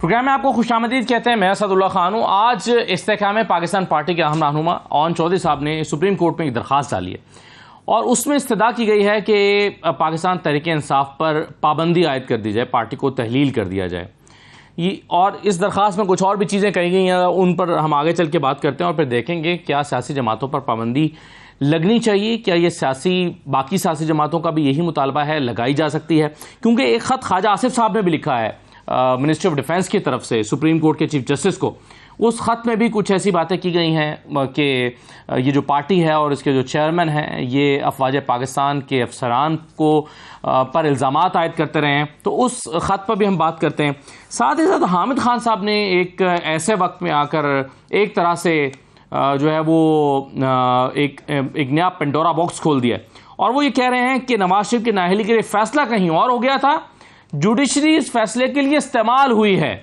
Programme में आपको खुशामदीद कहते हैं। मैं असदुल्ला खान हूँ। आज इस्तेहकाम पाकिस्तान पार्टी के अहम रहनुमा ओन चौधरी साहब ने सुप्रीम कोर्ट में एक दरख्वास्त डाली है और उसमें इस्तदा की गई है कि पाकिस्तान तहरीक इंसाफ पर पाबंदी आयद कर दी जाए, पार्टी को तहलील कर दिया जाए। ये और इस दरख्वास्त में कुछ और भी चीज़ें कही गई हैं, उन पर हम आगे चल के बात करते हैं और फिर देखेंगे क्या सियासी जमातों पर पाबंदी लगनी चाहिए, क्या ये बाकी सियासी जमातों का भी यही मुतालबा है, लगाई जा सकती है। क्योंकि एक ख़त ख्वाजा आसिफ साहब ने भी लिखा है मिनिस्ट्री ऑफ डिफेंस की तरफ से सुप्रीम कोर्ट के चीफ जस्टिस को। उस ख़त में भी कुछ ऐसी बातें की गई हैं कि ये जो पार्टी है और इसके जो चेयरमैन हैं ये अफवाज पाकिस्तान के अफसरान को पर इल्ज़ामात आयद करते रहे हैं। तो उस ख़त पर भी हम बात करते हैं। साथ ही साथ हामिद खान साहब ने एक ऐसे वक्त में आकर एक तरह से जो है वो एक नया पेंडोरा बॉक्स खोल दिया और वो ये कह रहे हैं कि नवाज शरीफ की नाअहली के लिए फैसला कहीं और हो गया था, जुडिशरी इस फैसले के लिए इस्तेमाल हुई है।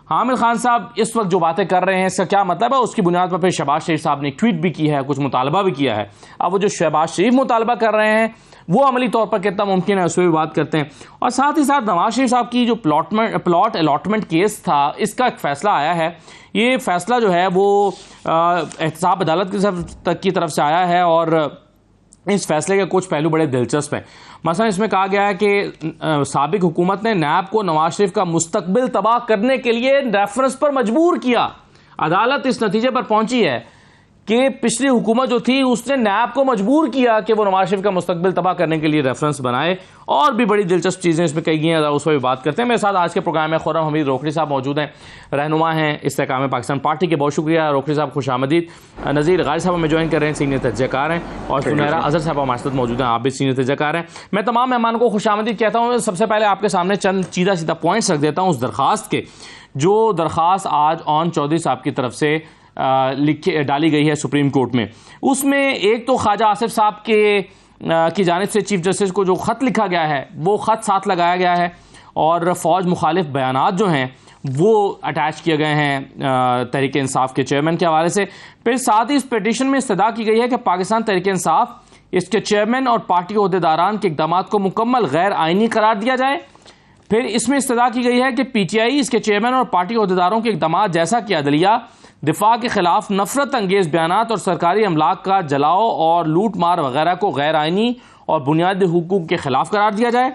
हामिद खान साहब इस वक्त जो बातें कर रहे हैं इसका क्या मतलब है, उसकी बुनियाद पर फिर शहबाज शरीफ साहब ने ट्वीट भी की है, कुछ मुतालबा भी किया है। अब वो जो शहबाज शरीफ मुतालबा कर रहे हैं वो अमली तौर पर कितना मुमकिन है उस पर भी बात करते हैं। और साथ ही साथ नवाज शरीफ साहब की जो प्लॉट अलॉटमेंट केस था इसका एक फैसला आया है। ये फैसला जो है वो एहतसाब अदालत की तरफ से आया है और इस फैसले के कुछ पहलू बड़े दिलचस्प हैं। मसलन इसमें कहा गया है कि साबिक हुकूमत ने नैब को नवाज शरीफ का मुस्तकबिल तबाह करने के लिए रेफरेंस पर मजबूर किया। अदालत इस नतीजे पर पहुंची है कि पिछली हुकूमत जो थी उसने नैब को मजबूर किया कि वो नवाज शरीफ का मुस्तकबिल तबाह करने के लिए रेफरेंस बनाए। और भी बड़ी दिलचस्प चीज़ें इसमें कही गई हैं, उस पर भी बात करते हैं। मेरे साथ आज के प्रोग्राम में खुर्रम हमीद रोकड़ी साहब मौजूद हैं, रहनुमा हैं इस्तेहकाम पाकिस्तान पार्टी के। बहुत शुक्रिया रोकड़ी साहब, खुशामदीद। नज़ीर गाजी साहब हमें ज्वाइन कर रहे हैं, सीनियर तजज़ियाकार हैं, और सुनहरा अजहर साहब हमारे साथ मौजूद हैं, आप भी सीनियर तजज़ियाकार हैं। मैं तमाम मेहमानों को खुशामदीद कहता हूँ। सबसे पहले आपके सामने चंद सीधा पॉइंट्स रख देता हूँ उस दरख्वास्त के, जो दरख्वास्त आज ओन चौधरी साहब की तरफ से डाली गई है सुप्रीम कोर्ट में। उसमें एक तो ख्वाजा आसिफ साहब की जानिब से चीफ जस्टिस को जो ख़त लिखा गया है वो ख़त साथ लगाया गया है और फ़ौज मुखालिफ बयानात जो हैं वो अटैच किए गए हैं तहरीक इंसाफ के चेयरमैन के हवाले से। फिर साथ ही इस पिटीशन में इस्तदा की गई है कि पाकिस्तान तहरीक इंसाफ, इसके चेयरमैन और पार्टी ओहदेदारान के इक़दाम को मुकम्मल गैर आइनी करार दिया जाए। फिर इसमें इस्तदा की गई है कि PTI, इसके चेयरमैन और पार्टी ओहदेदारों के इक़दाम जैसा कि अदलिया, दिफा के खिलाफ नफरत अंगेज बयानात और सरकारी अमलाक का जलाओ और लूट मार वगैरह को गैर आइनी और बुनियादी हुकूक के खिलाफ करार दिया जाए।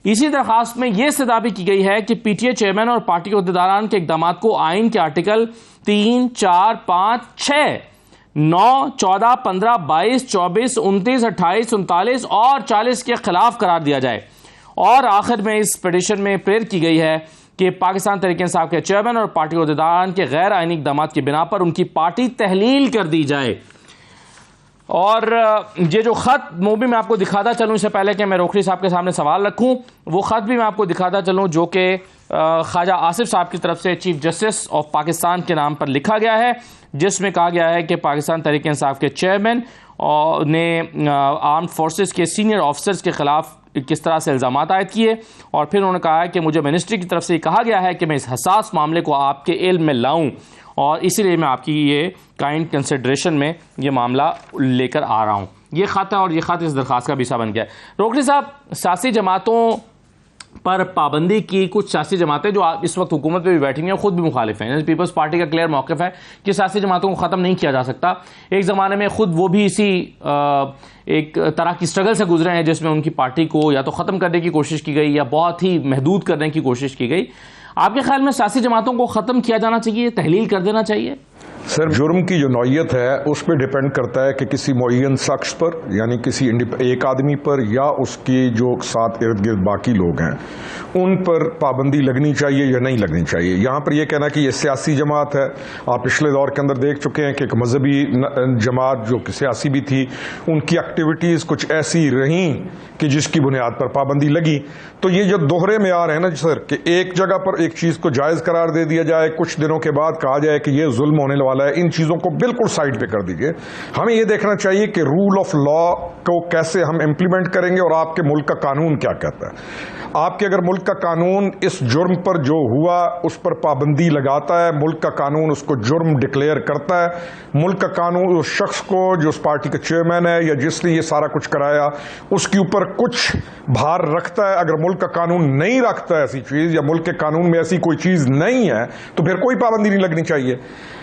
इसी दरख्वास्त में यह इस्तदा भी की गई है कि PTI चेयरमैन और पार्टी ओहदेदारान के इक़दाम को आइन के आर्टिकल 3, 4, 5, 6, 9, 14, 15, 22, 24, 29, 28, 39 और 40 के खिलाफ करार दिया जाए। और आखिर में इस पिटीशन में प्रेयर की गई है कि पाकिस्तान तहरीक इंसाफ के चेयरमैन और पार्टी ओहदेदारान के गैर आइनी इक़दाम की बिना पर उनकी पार्टी तहलील कर दी जाए। और ये जो ख़त वो भी मैं आपको दिखाता चलूँ, इससे पहले कि मैं रोकड़ी साहब के सामने सवाल रखूँ, वो ख़त भी मैं आपको दिखाता चलूँ जो कि ख्वाजा आसिफ साहब की तरफ से चीफ जस्टिस ऑफ पाकिस्तान के नाम पर लिखा गया है, जिसमें कहा गया है कि पाकिस्तान तहरीक इंसाफ के चेयरमैन ने आर्म्ड फोर्सेस के सीनियर ऑफिसर्स के ख़िलाफ़ किस तरह से इल्ज़ाम आयद किए। और फिर उन्होंने कहा है कि मुझे मिनिस्ट्री की तरफ से कहा गया है कि मैं इस हसास मामले को आपके इल्म में लाऊं और इसीलिए मैं आपकी ये काइंड कंसिडरेशन में ये मामला लेकर आ रहा हूँ। ये ख़त है और ये ख़त इस दरख्वास्त का भी हिस्सा बन गया है। रोकड़ी साहब, सियासी जमातों पर पाबंदी की कुछ सियासी जमातें जो इस वक्त हुकूमत पे भी बैठी हैं खुद भी मुखालिफ हैं। पीपल्स पार्टी का क्लियर मौक़िफ़ है कि सियासी जमातों को ख़त्म नहीं किया जा सकता। एक ज़माने में खुद वो भी इसी एक तरह की स्ट्रगल से गुजरे हैं जिसमें उनकी पार्टी को या तो ख़त्म करने की कोशिश की गई या बहुत ही महदूद करने की कोशिश की गई। आपके ख्याल में सियासी जमातों को ख़त्म किया जाना चाहिए, तहलील कर देना चाहिए? सर, जुर्म की जो नौयत है उस पर डिपेंड करता है कि किसी मुअय्यन शख्स पर, यानी किसी एक आदमी पर या उसके जो साथ इर्द गिर्द बाकी लोग हैं उन पर पाबंदी लगनी चाहिए या नहीं लगनी चाहिए। यहाँ पर यह कहना कि यह सियासी जमात है, आप पिछले दौर के अंदर देख चुके हैं कि एक मजहबी जमात जो सियासी भी थी उनकी एक्टिविटीज़ कुछ ऐसी रहीं कि जिसकी बुनियाद पर पाबंदी लगी। तो ये जो दोहरे में आ रहे हैं ना सर, कि एक जगह पर एक चीज़ को जायज़ करार दे दिया जाए, कुछ दिनों के बाद कहा जाए कि यह जुल्म होने वाला है, इन चीज़ों को बिल्कुल साइड पे कर दीजिए। हमें यह देखना चाहिए कि रूल ऑफ लॉ को कैसे हम इम्प्लीमेंट करेंगे और आपके मुल्क का कानून क्या कहता है। आपके अगर मुल्क का कानून इस जुर्म पर जो हुआ उस पर पाबंदी लगाता है, मुल्क का कानून उसको जुर्म डिक्लेयर करता है, मुल्क का कानून उस शख्स को जो उस पार्टी का चेयरमैन है या जिसने ये सारा कुछ कराया उसके ऊपर कुछ भार रखता है। अगर मुल्क का कानून नहीं रखता है ऐसी चीज़, या मुल्क के कानून में ऐसी कोई चीज नहीं है तो फिर कोई पाबंदी नहीं लगनी चाहिए।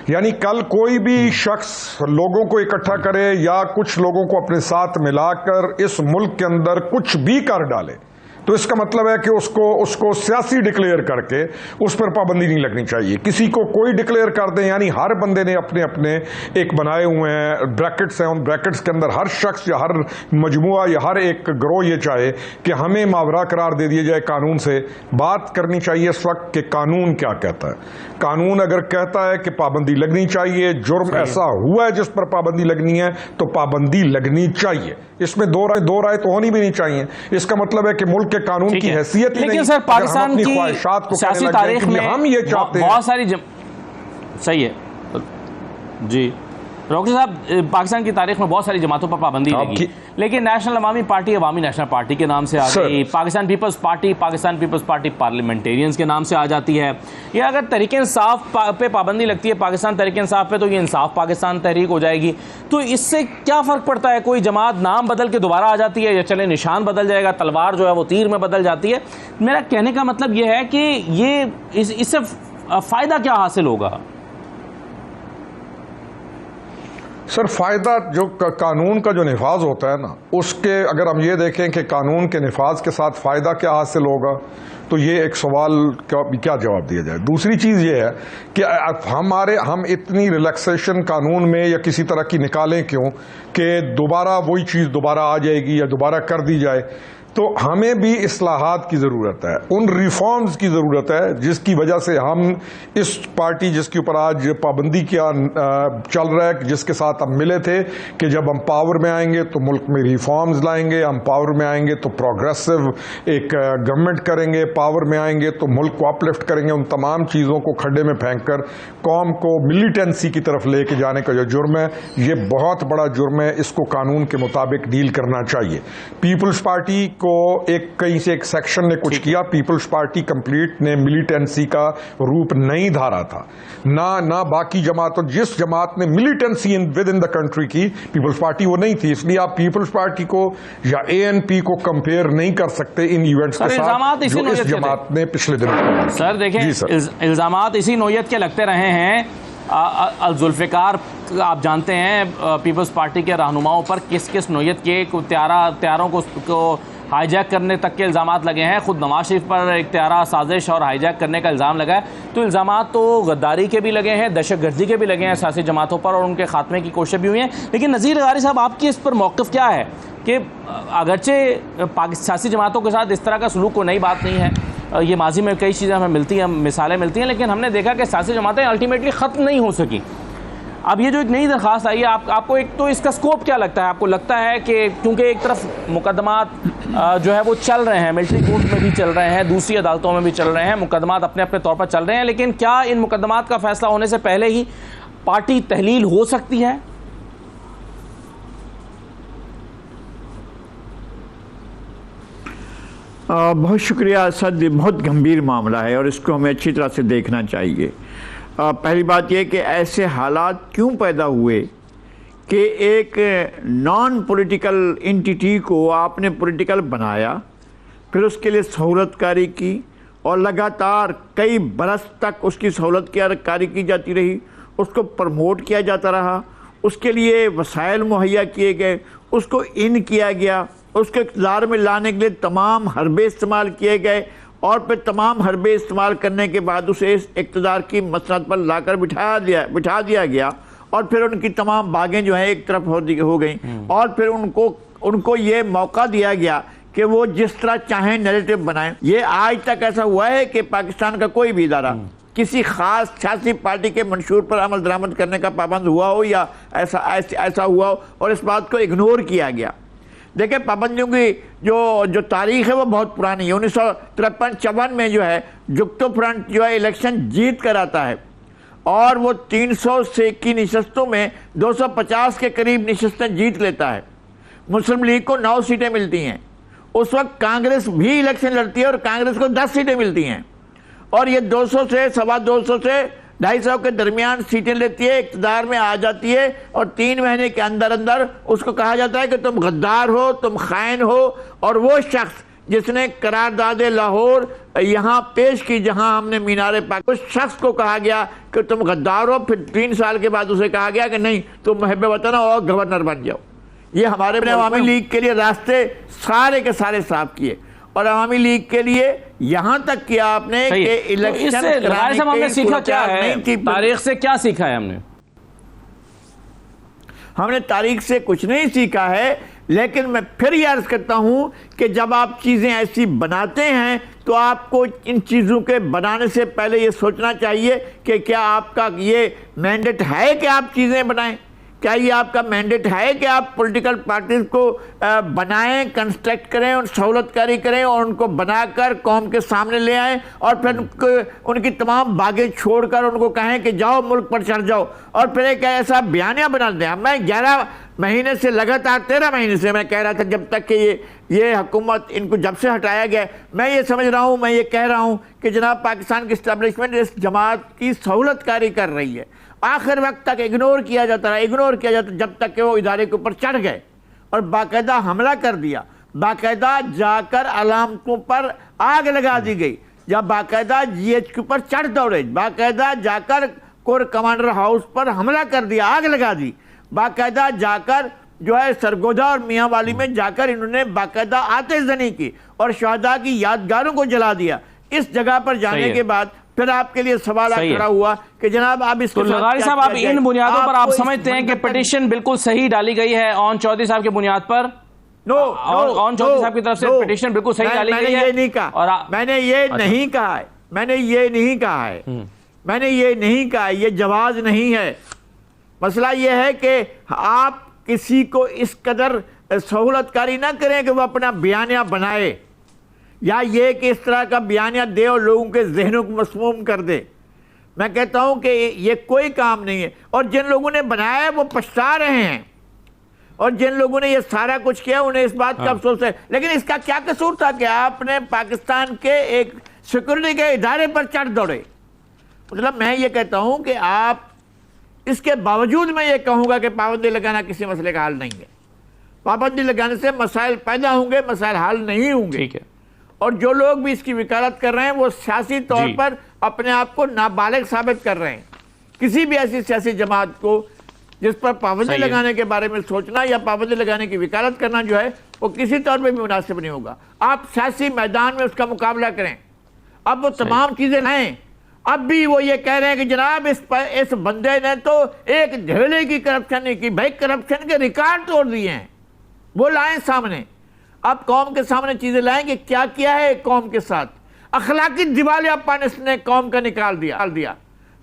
यानी कल कोई भी शख्स लोगों को इकट्ठा करे या कुछ लोगों को अपने साथ मिलाकर इस मुल्क के अंदर कुछ भी कर डाले तो इसका मतलब है कि उसको सियासी डिक्लेयर करके उस पर पाबंदी नहीं लगनी चाहिए। किसी को कोई डिक्लेयर कर दें, यानी हर बंदे ने अपने अपने एक बनाए हुए हैं ब्रैकेट्स हैं, उन ब्रैकेट्स के अंदर हर शख्स या हर मजमुआ या हर एक गिरोह ये चाहे कि हमें मावरा करार दे दिया जाए कानून से। बात करनी चाहिए इस वक्त कि कानून क्या कहता है। कानून अगर कहता है कि पाबंदी लगनी चाहिए, जुर्म ऐसा हुआ है जिस पर पाबंदी लगनी है तो पाबंदी लगनी चाहिए। इसमें दो राय तो होनी भी नहीं चाहिए। इसका मतलब है कि मुल्क के कानून की हैसियत ही नहीं। लेकिन सर पाकिस्तान की सियासी तारीख में हम ये चाहते हैं बहुत सारी सही है जी डॉक्टर साहब, पाकिस्तान की तारीख में बहुत सारी जमातों पर पाबंदी लगी, लेकिन नेशनल अवामी पार्टी अवामी नेशनल पार्टी के नाम से आ गई, पाकिस्तान पीपल्स पार्टी पार्लियामेंटेरियंस के नाम से आ जाती है। या अगर तहरीक इंसाफ पे पाबंदी लगती है पाकिस्तान तहरीक इंसाफ पे तो ये इंसाफ पाकिस्तान तहरीक हो जाएगी। तो इससे क्या फ़र्क पड़ता है? कोई जमात नाम बदल के दोबारा आ जाती है या चले निशान बदल जाएगा, तलवार जो है वो तीर में बदल जाती है। मेरा कहने का मतलब ये है कि ये इससे फ़ायदा क्या हासिल होगा? सर फायदा जो कानून का जो निफाज होता है ना, उसके अगर हम ये देखें कि कानून के निफाज के साथ फायदा क्या हासिल होगा तो ये एक सवाल क्या जवाब दिया जाए। दूसरी चीज ये है कि हम इतनी रिलैक्सेशन कानून में या किसी तरह की निकालें क्यों कि दोबारा वही चीज दोबारा आ जाएगी या दोबारा कर दी जाए। तो हमें भी इस्लाहात की ज़रूरत है, उन रिफॉर्म्स की ज़रूरत है जिसकी वजह से हम इस पार्टी जिसके ऊपर आज पाबंदी क्या चल रहा है, जिसके साथ हम मिले थे कि जब हम पावर में आएंगे तो मुल्क में रिफॉर्म्स लाएंगे, हम पावर में आएंगे तो प्रोग्रेसिव एक गवर्नमेंट करेंगे, पावर में आएंगे तो मुल्क को अपलिफ्ट करेंगे। उन तमाम चीज़ों को खड्डे में फेंक कर कौम को मिलिटेंसी की तरफ लेके जाने का जो जुर्म है, ये बहुत बड़ा जुर्म है। इसको कानून के मुताबिक डील करना चाहिए। पीपल्स पार्टी को कहीं से एक सेक्शन ने कुछ किया, पीपल्स पार्टी कंप्लीट ने मिलिटेंसी का रूप नहीं धारा था, ना बाकी जमातों। जिस जमात ने militancy with in the country की, पीपल्स पार्टी वो नहीं थी। इसलिए आप पीपल्स पार्टी को या एएनपी को कंपेयर नहीं कर सकते इन इवेंट्स के साथ जो इस जमात ने पिछले दिनों। सर देखें, इल्जामात इसी नौयत के लगते रहे हैं। जुल्फ़िकार आप जानते हैं पीपल्स पार्टी के रहनुमाओं पर किस किस नौयत के त्यारों को हाईजैक करने तक के इल्ज़ामात लगे हैं। खुद नवाज शरीफ पर एक त्यारा साजिश और हाईजैक करने का इल्ज़ाम लगा है। तो इल्ज़ामात तो गद्दारी के भी लगे हैं, दहशतगर्दी के भी लगे हैं सियासी जमातों पर, और उनके खात्मे की कोशिश भी हुई है। लेकिन नज़ीर गारी साहब, आपकी इस पर मौक़िफ़ क्या है कि अगरचे सियासी जमातों के साथ इस तरह का सलूक को नई बात नहीं है, ये माजी में कई चीज़ें हमें मिलती हैं, मिसालें मिलती हैं, लेकिन हमने देखा कि सियासी जमातें अल्टीमेटली ख़त्म नहीं हो सकी। अब ये जो एक नई दरख्वास्त आई है, आपको एक तो इसका स्कोप क्या लगता है? आपको लगता है कि क्योंकि एक तरफ मुकदमात जो है वो चल रहे हैं, मिलिट्री कोर्ट में भी चल रहे हैं, दूसरी अदालतों में भी चल रहे हैं, मुकदमात अपने अपने तौर पर चल रहे हैं, लेकिन क्या इन मुकदमात का फैसला होने से पहले ही पार्टी तहलील हो सकती है? बहुत शुक्रिया असद, बहुत गंभीर मामला है और इसको हमें अच्छी तरह से देखना चाहिए। पहली बात यह कि ऐसे हालात क्यों पैदा हुए कि एक नॉन पॉलिटिकल एंटिटी को आपने पॉलिटिकल बनाया, फिर उसके लिए सहूलतकारी की और लगातार कई बरस तक उसकी सहूलतकारी की जाती रही, उसको प्रमोट किया जाता रहा, उसके लिए वसाइल मुहैया किए गए, उसको इन किया गया, उसको इक़्तिदार में लाने के लिए तमाम हरबे इस्तेमाल किए गए और फिर तमाम हरबे इस्तेमाल करने के बाद उसे इस इक़्तिदार की मसनद पर लाकर बिठा दिया गया और फिर उनकी तमाम बागें जो हैं एक तरफ हो गई और फिर उनको ये मौका दिया गया कि वो जिस तरह चाहें नैरेटिव बनाएं। ये आज तक ऐसा हुआ है कि पाकिस्तान का कोई भी इदारा किसी खास सियासी पार्टी के मंशूर पर अमल दरामद करने का पाबंद हुआ हो या ऐसा हुआ हो और इस बात को इग्नोर किया गया। देखिए, पाबंदियों की जो तारीख है वो बहुत पुरानी है। 1953-54 में जो है जुक्तो फ्रंट जो है इलेक्शन जीत कर आता है और वो 300 से की निशस्तों में 250 के करीब निशस्तें जीत लेता है। मुस्लिम लीग को 9 सीटें मिलती हैं। उस वक्त कांग्रेस भी इलेक्शन लड़ती है और कांग्रेस को 10 सीटें मिलती हैं और ये 200 से 250 से 250 के दरमियान सीटें लेती है, इक़्तिदार में आ जाती है और 3 महीने के अंदर अंदर उसको कहा जाता है कि तुम गद्दार हो, तुम खाइन हो और वो शख्स जिसने करारदाद लाहौर यहाँ पेश की, जहाँ हमने मीनारे पाक, उस शख्स को कहा गया कि तुम गद्दार हो, फिर 3 साल के बाद उसे कहा गया कि नहीं तुम मुहब्बे वतन हो और गवर्नर बन जाओ। ये हमारे अवामी लीग के लिए रास्ते सारे के सारे साफ किए, और अवामी लीग के लिए यहाँ तक किया आपने कि इलेक्शन हमने सीखा क्या है, तारीख से क्या सीखा है हमने तारीख से कुछ नहीं सीखा है, लेकिन मैं फिर ये अर्ज करता हूं कि जब आप चीज़ें ऐसी बनाते हैं तो आपको इन चीज़ों के बनाने से पहले ये सोचना चाहिए कि क्या आपका ये मैंडेट है कि आप चीज़ें बनाएं, क्या ये आपका मैंडेट है कि आप पॉलिटिकल पार्टीज को बनाएं, कंस्ट्रक्ट करें और सहूलतकारी करें और उनको बनाकर कौम के सामने ले आएं और फिर उनकी तमाम बागें छोड़कर उनको कहें कि जाओ मुल्क पर चढ़ जाओ, और फिर एक ऐसा बयानिया बना दें। मैं 11 महीने से लगातार 13 महीने से मैं कह रहा था, जब तक कि ये हुकूमत इनको जब से हटाया गया, मैं ये समझ रहा हूँ, मैं ये कह रहा हूँ कि जनाब पाकिस्तान की इस्टेब्लिशमेंट इस जमात की सहूलतकारी कर रही है। आखिर वक्त तक इग्नोर किया जाता रहा, जब तक कि वो इदारे के ऊपर चढ़ गए और बाकायदा हमला कर दिया, बाकायदा जाकर अलामतों पर आग लगा दी गई, जब बाकायदा GHQ पर चढ़ दौड़े, बाकायदा जाकर कोर कमांडर हाउस पर हमला कर दिया, आग लगा दी, बाकायदा जाकर जो है सरगोदा और मियाँ वाली में जाकर इन्होंने बाकायदा आतिशजनी की और शहदा की यादगारों को जला दिया। इस जगह पर जाने के बाद फिर आपके लिए सवाल खड़ा हुआ कि जनाब आप इसको, तो लगारी साहब आप इन बुनियादों पर आप समझते हैं कि पिटीशन बिल्कुल सही डाली गई है ऑन चौधरी साहब की बुनियाद पर? ऑन चौधरी साहब की तरफ से पिटीशन बिल्कुल सही डाली गई है? मैंने ये नहीं कहा है, मैंने ये नहीं कहा, ये जवाज नहीं है। मसला ये है कि आप किसी को इस कदर सहूलतकारी ना करें कि वो अपना बयानिया बनाए, या ये कि इस तरह का बयानिया दे और लोगों के जहनों को मसमूम कर दे। मैं कहता हूं कि ये कोई काम नहीं है, और जिन लोगों ने बनाया है वो पछता रहे हैं, और जिन लोगों ने ये सारा कुछ किया उन्हें इस बात का अफसोस है। लेकिन इसका क्या कसूर था कि आपने पाकिस्तान के एक सिक्योरिटी के इदारे पर चढ़ दौड़े? मतलब मैं ये कहता हूं कि आप, इसके बावजूद मैं ये कहूँगा कि पाबंदी लगाना किसी मसले का हल नहीं है। पाबंदी लगाने से मसाइल पैदा होंगे, मसाइल हल नहीं होंगे। ठीक है। और जो लोग भी इसकी वकालत कर रहे हैं वो सियासी तौर पर अपने आप को नाबालिग साबित कर रहे हैं। किसी भी ऐसी सियासी जमात को जिस पर पाबंदी लगाने के बारे में सोचना या पाबंदी लगाने की वकालत करना जो है वो किसी तौर पर भी मुनासिब नहीं होगा। आप सियासी मैदान में उसका मुकाबला करें। अब वो तमाम चीज़ें लाएं। अब भी वो ये कह रहे हैं कि जनाब इस बंदे ने तो एक झेले की करप्शन नहीं की। भाई करप्शन के रिकॉर्ड तोड़ दिए हैं, वो लाएं सामने। अब कौम के सामने चीजें लाएं कि क्या किया है कौम के साथ। अखलाकी दिवालियापन इसने कौम का निकाल दिया,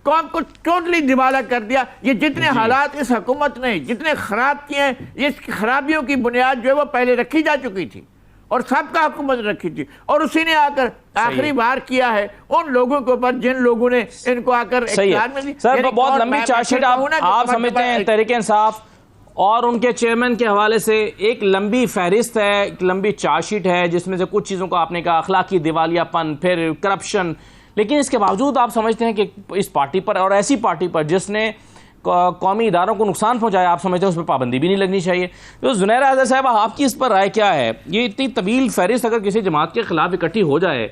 कौम को टोटली दिवाला कर दिया। ये जितने हालात इस हुकूमत ने जितने खराब किए हैं, ये खराबियों की बुनियाद जो है वो पहले रखी जा चुकी थी और सबका हुकूमत रखी थी, और उसी ने आकर आखिरी बार किया है उन लोगों के ऊपर जिन लोगों ने इनको आकर इख्तियार में दी। सर बहुत लंबी चार्जशीट आप समझते हैं तहरीक इंसाफ और उनके चेयरमैन के हवाले से एक लंबी फहरिस्त है, एक लंबी चार्जशीट है जिसमें से कुछ चीज़ों को आपने कहा, अखलाकी दिवालियापन, फिर करप्शन, लेकिन इसके बावजूद आप समझते हैं कि इस पार्टी पर और ऐसी पार्टी पर जिसने कौमी इदारों को नुकसान पहुंचाया, आप समझते हैं उस पर पाबंदी भी नहीं लगनी चाहिए? तो जुनैर आज़ाद साहब आपकी इस पर राय क्या है? ये इतनी तवील फहरिस्त अगर किसी जमात के खिलाफ इकट्ठी हो जाए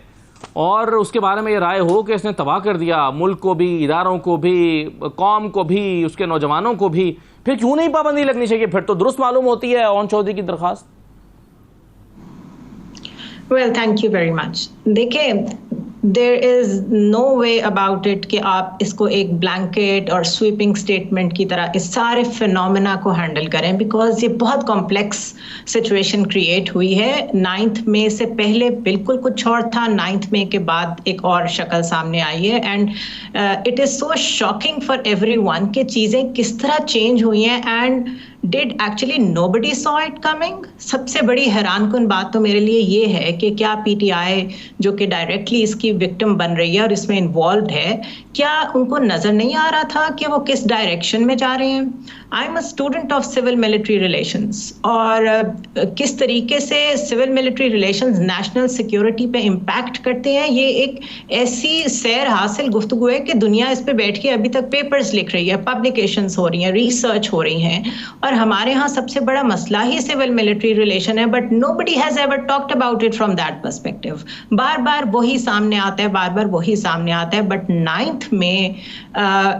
और उसके बारे में ये राय हो कि इसने तबाह कर दिया मुल्क को भी, इदारों को भी, कौम को भी, उसके नौजवानों को भी, फिर क्यों नहीं पाबंदी लगनी चाहिए? फिर तो दुरुस्त मालूम होती है ओन चौधरी की दरखास्त। Well thank you very much. देखिए there is no way about it कि आप इसको एक ब्लैंकेट और स्वीपिंग स्टेटमेंट की तरह इस सारे फिनोमेना को हैंडल करें, बिकॉज ये बहुत कॉम्प्लेक्स सिचुएशन क्रिएट हुई है। 9 मई से पहले बिल्कुल कुछ और था, 9 मई के बाद एक और शक्ल सामने आई है, and it is so shocking for everyone कि चीज़ें किस तरह चेंज हुई हैं and did actually nobody saw it coming. सबसे बड़ी हैरानकुन बात तो मेरे लिए ये है कि क्या पीटीआई जो कि डायरेक्टली इसकी विक्टिम बन रही है और इसमें इन्वॉल्व है, क्या उनको नजर नहीं आ रहा था कि वो किस डायरेक्शन में जा रहे हैं? I am a student of civil military relations, और किस तरीके से civil military relations national security पे इम्पैक्ट करते हैं, ये एक ऐसी सैर हासिल गुफ्तगू है कि दुनिया इस पे बैठ के अभी तक पेपर्स लिख रही है, पब्लिकेशंस हो रही हैं, रिसर्च हो रही हैं, और हमारे यहाँ सबसे बड़ा मसला ही सिविल मिलिट्री रिलेशन है, but nobody has ever talked about it from that perspective. बार बार वही सामने आता है, बार बार वही सामने आता है। बट 9th में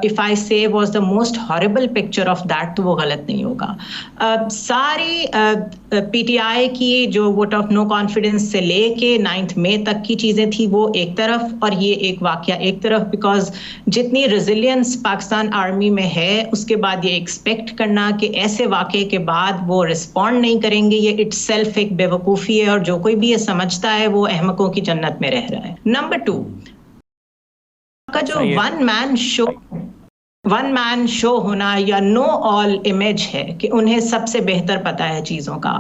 इफ आई से was the most horrible picture of that, तो वो गलत नहीं होगा। सारी पीटीआई की जो वोट ऑफ नो कॉन्फिडेंस से लेके 9th मई तक की चीजें थी वो एक तरफ, और ये एक वाकया एक तरफ, बिकॉज जितनी रेजिलियंस पाकिस्तान आर्मी में है उसके बाद ये एक्सपेक्ट करना कि ऐसे वाकये के बाद वो रिस्पॉन्ड नहीं करेंगे, ये इटसेल्फ एक बेवकूफ़ी है, और जो कोई भी ये समझता है वो अहमकों की जन्नत में रह रहा है। नंबर 2 का जो वन मैन शो होना या नो ऑल इमेज है कि उन्हें सबसे बेहतर पता है चीज़ों का,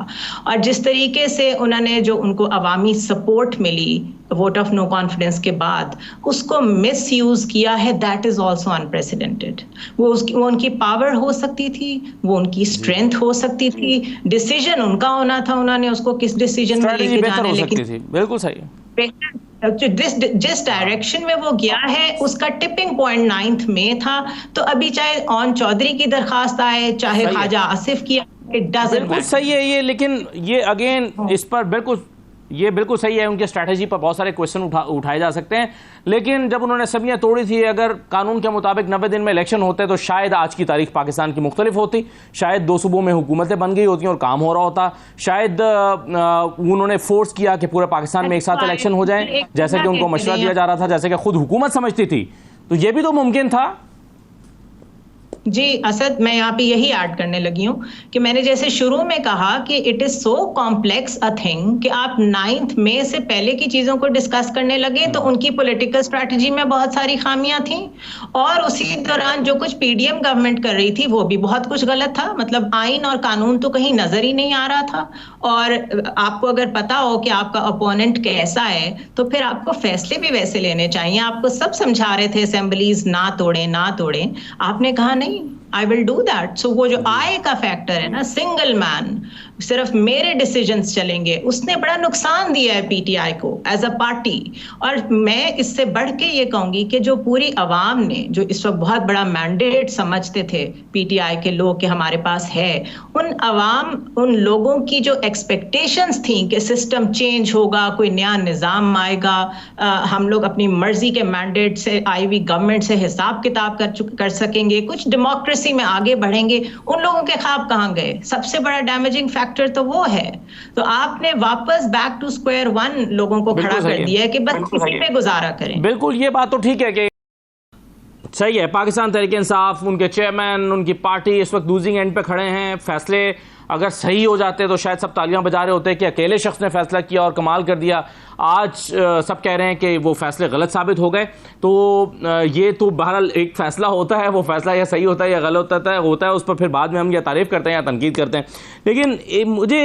और जिस तरीके से उन्होंने जो उनको अवामी सपोर्ट मिली वोट ऑफ नो कॉन्फिडेंस के बाद उसको मिस यूज किया है, दैट इज ऑल्सो अनप्रेसिडेंटेड। वो उनकी पावर हो सकती थी, वो उनकी स्ट्रेंथ हो सकती थी, डिसीजन उनका होना था, उन्होंने उसको किस डिसीजन में लेके जाना, लेकिन बिल्कुल सही है। जिस डायरेक्शन में वो गया है उसका टिपिंग पॉइंट 9th में था। तो अभी चाहे ऑन चौधरी की दरखास्त आए, चाहे ख्वाजा आसिफ की, इट डजंट बिल्कुल सही है ये, लेकिन ये अगेन इस पर बिल्कुल सही है, उनके स्ट्रैटेजी पर बहुत सारे क्वेश्चन उठाए जा सकते हैं। लेकिन जब उन्होंने सबियां तोड़ी थी, अगर कानून के मुताबिक 90 दिन में इलेक्शन होते तो शायद आज की तारीख पाकिस्तान की मुख्तलिफ होती, शायद 2 सूबों में हुकूमतें बन गई होती और काम हो रहा होता, शायद उन्होंने फोर्स किया कि पूरे पाकिस्तान में एक साथ इलेक्शन हो जाए, जैसे कि उनको मशवरा दिया जा रहा था, जैसे कि खुद हुकूमत समझती थी, तो ये भी तो मुमकिन था। जी असद, मैं यहाँ पे यही ऐड करने लगी हूँ कि मैंने जैसे शुरू में कहा कि it is so complex a thing कि आप 9th मई से पहले की चीजों को डिस्कस करने लगे तो उनकी पॉलिटिकल स्ट्रैटेजी में बहुत सारी खामियां थी, और उसी दौरान जो कुछ पीडीएम गवर्नमेंट कर रही थी वो भी बहुत कुछ गलत था। मतलब आइन और कानून तो कहीं नजर ही नहीं आ रहा था, और आपको अगर पता हो कि आपका अपोनेंट कैसा है तो फिर आपको फैसले भी वैसे लेने चाहिए। आपको सब समझा रहे थे असेंबलीज ना तोड़े, आपने कहा नहीं, आई विल डू दैट। सो वो जो आय का फैक्टर है ना, सिंगल मैन, सिर्फ मेरे डिसीजंस चलेंगे, उसने बड़ा नुकसान दिया है पीटीआई को एज अ पार्टी। और मैं इससे बढ़ के ये कहूंगी कि जो पूरी अवाम ने जो इस वक्त बहुत बड़ा मैंडेट समझते थे पीटीआई के लोग कि हमारे पास है, उन लोगों की जो एक्सपेक्टेशंस थी कि सिस्टम चेंज होगा, कोई नया निज़ाम आएगा, हम लोग अपनी मर्जी के मैंडेट से आई हुई गवर्नमेंट से हिसाब किताब कर सकेंगे, कुछ डेमोक्रेसी में आगे बढ़ेंगे, उन लोगों के ख्वाब कहाँ गए? सबसे बड़ा डैमेजिंग फैक्टर तो वो है। तो आपने वापस बैक टू स्क्वायर वन लोगों को खड़ा कर दिया है कि बस इसी पे गुजारा करें। बिल्कुल, ये बात तो ठीक है कि सही है। पाकिस्तान तहरीक-ए-इंसाफ, उनके चेयरमैन, उनकी पार्टी इस वक्त लूजिंग एंड पे खड़े हैं। फैसले अगर सही हो जाते तो शायद सब तालियां बजा रहे होते कि अकेले शख्स ने फैसला किया और कमाल कर दिया। आज सब कह रहे हैं कि वो फैसले गलत साबित हो गए। तो ये तो बहरहाल एक फैसला होता है, वो फैसला या सही होता है या गलत होता है, उस पर फिर बाद में हम या तारीफ़ करते हैं या तनकीद करते हैं। लेकिन मुझे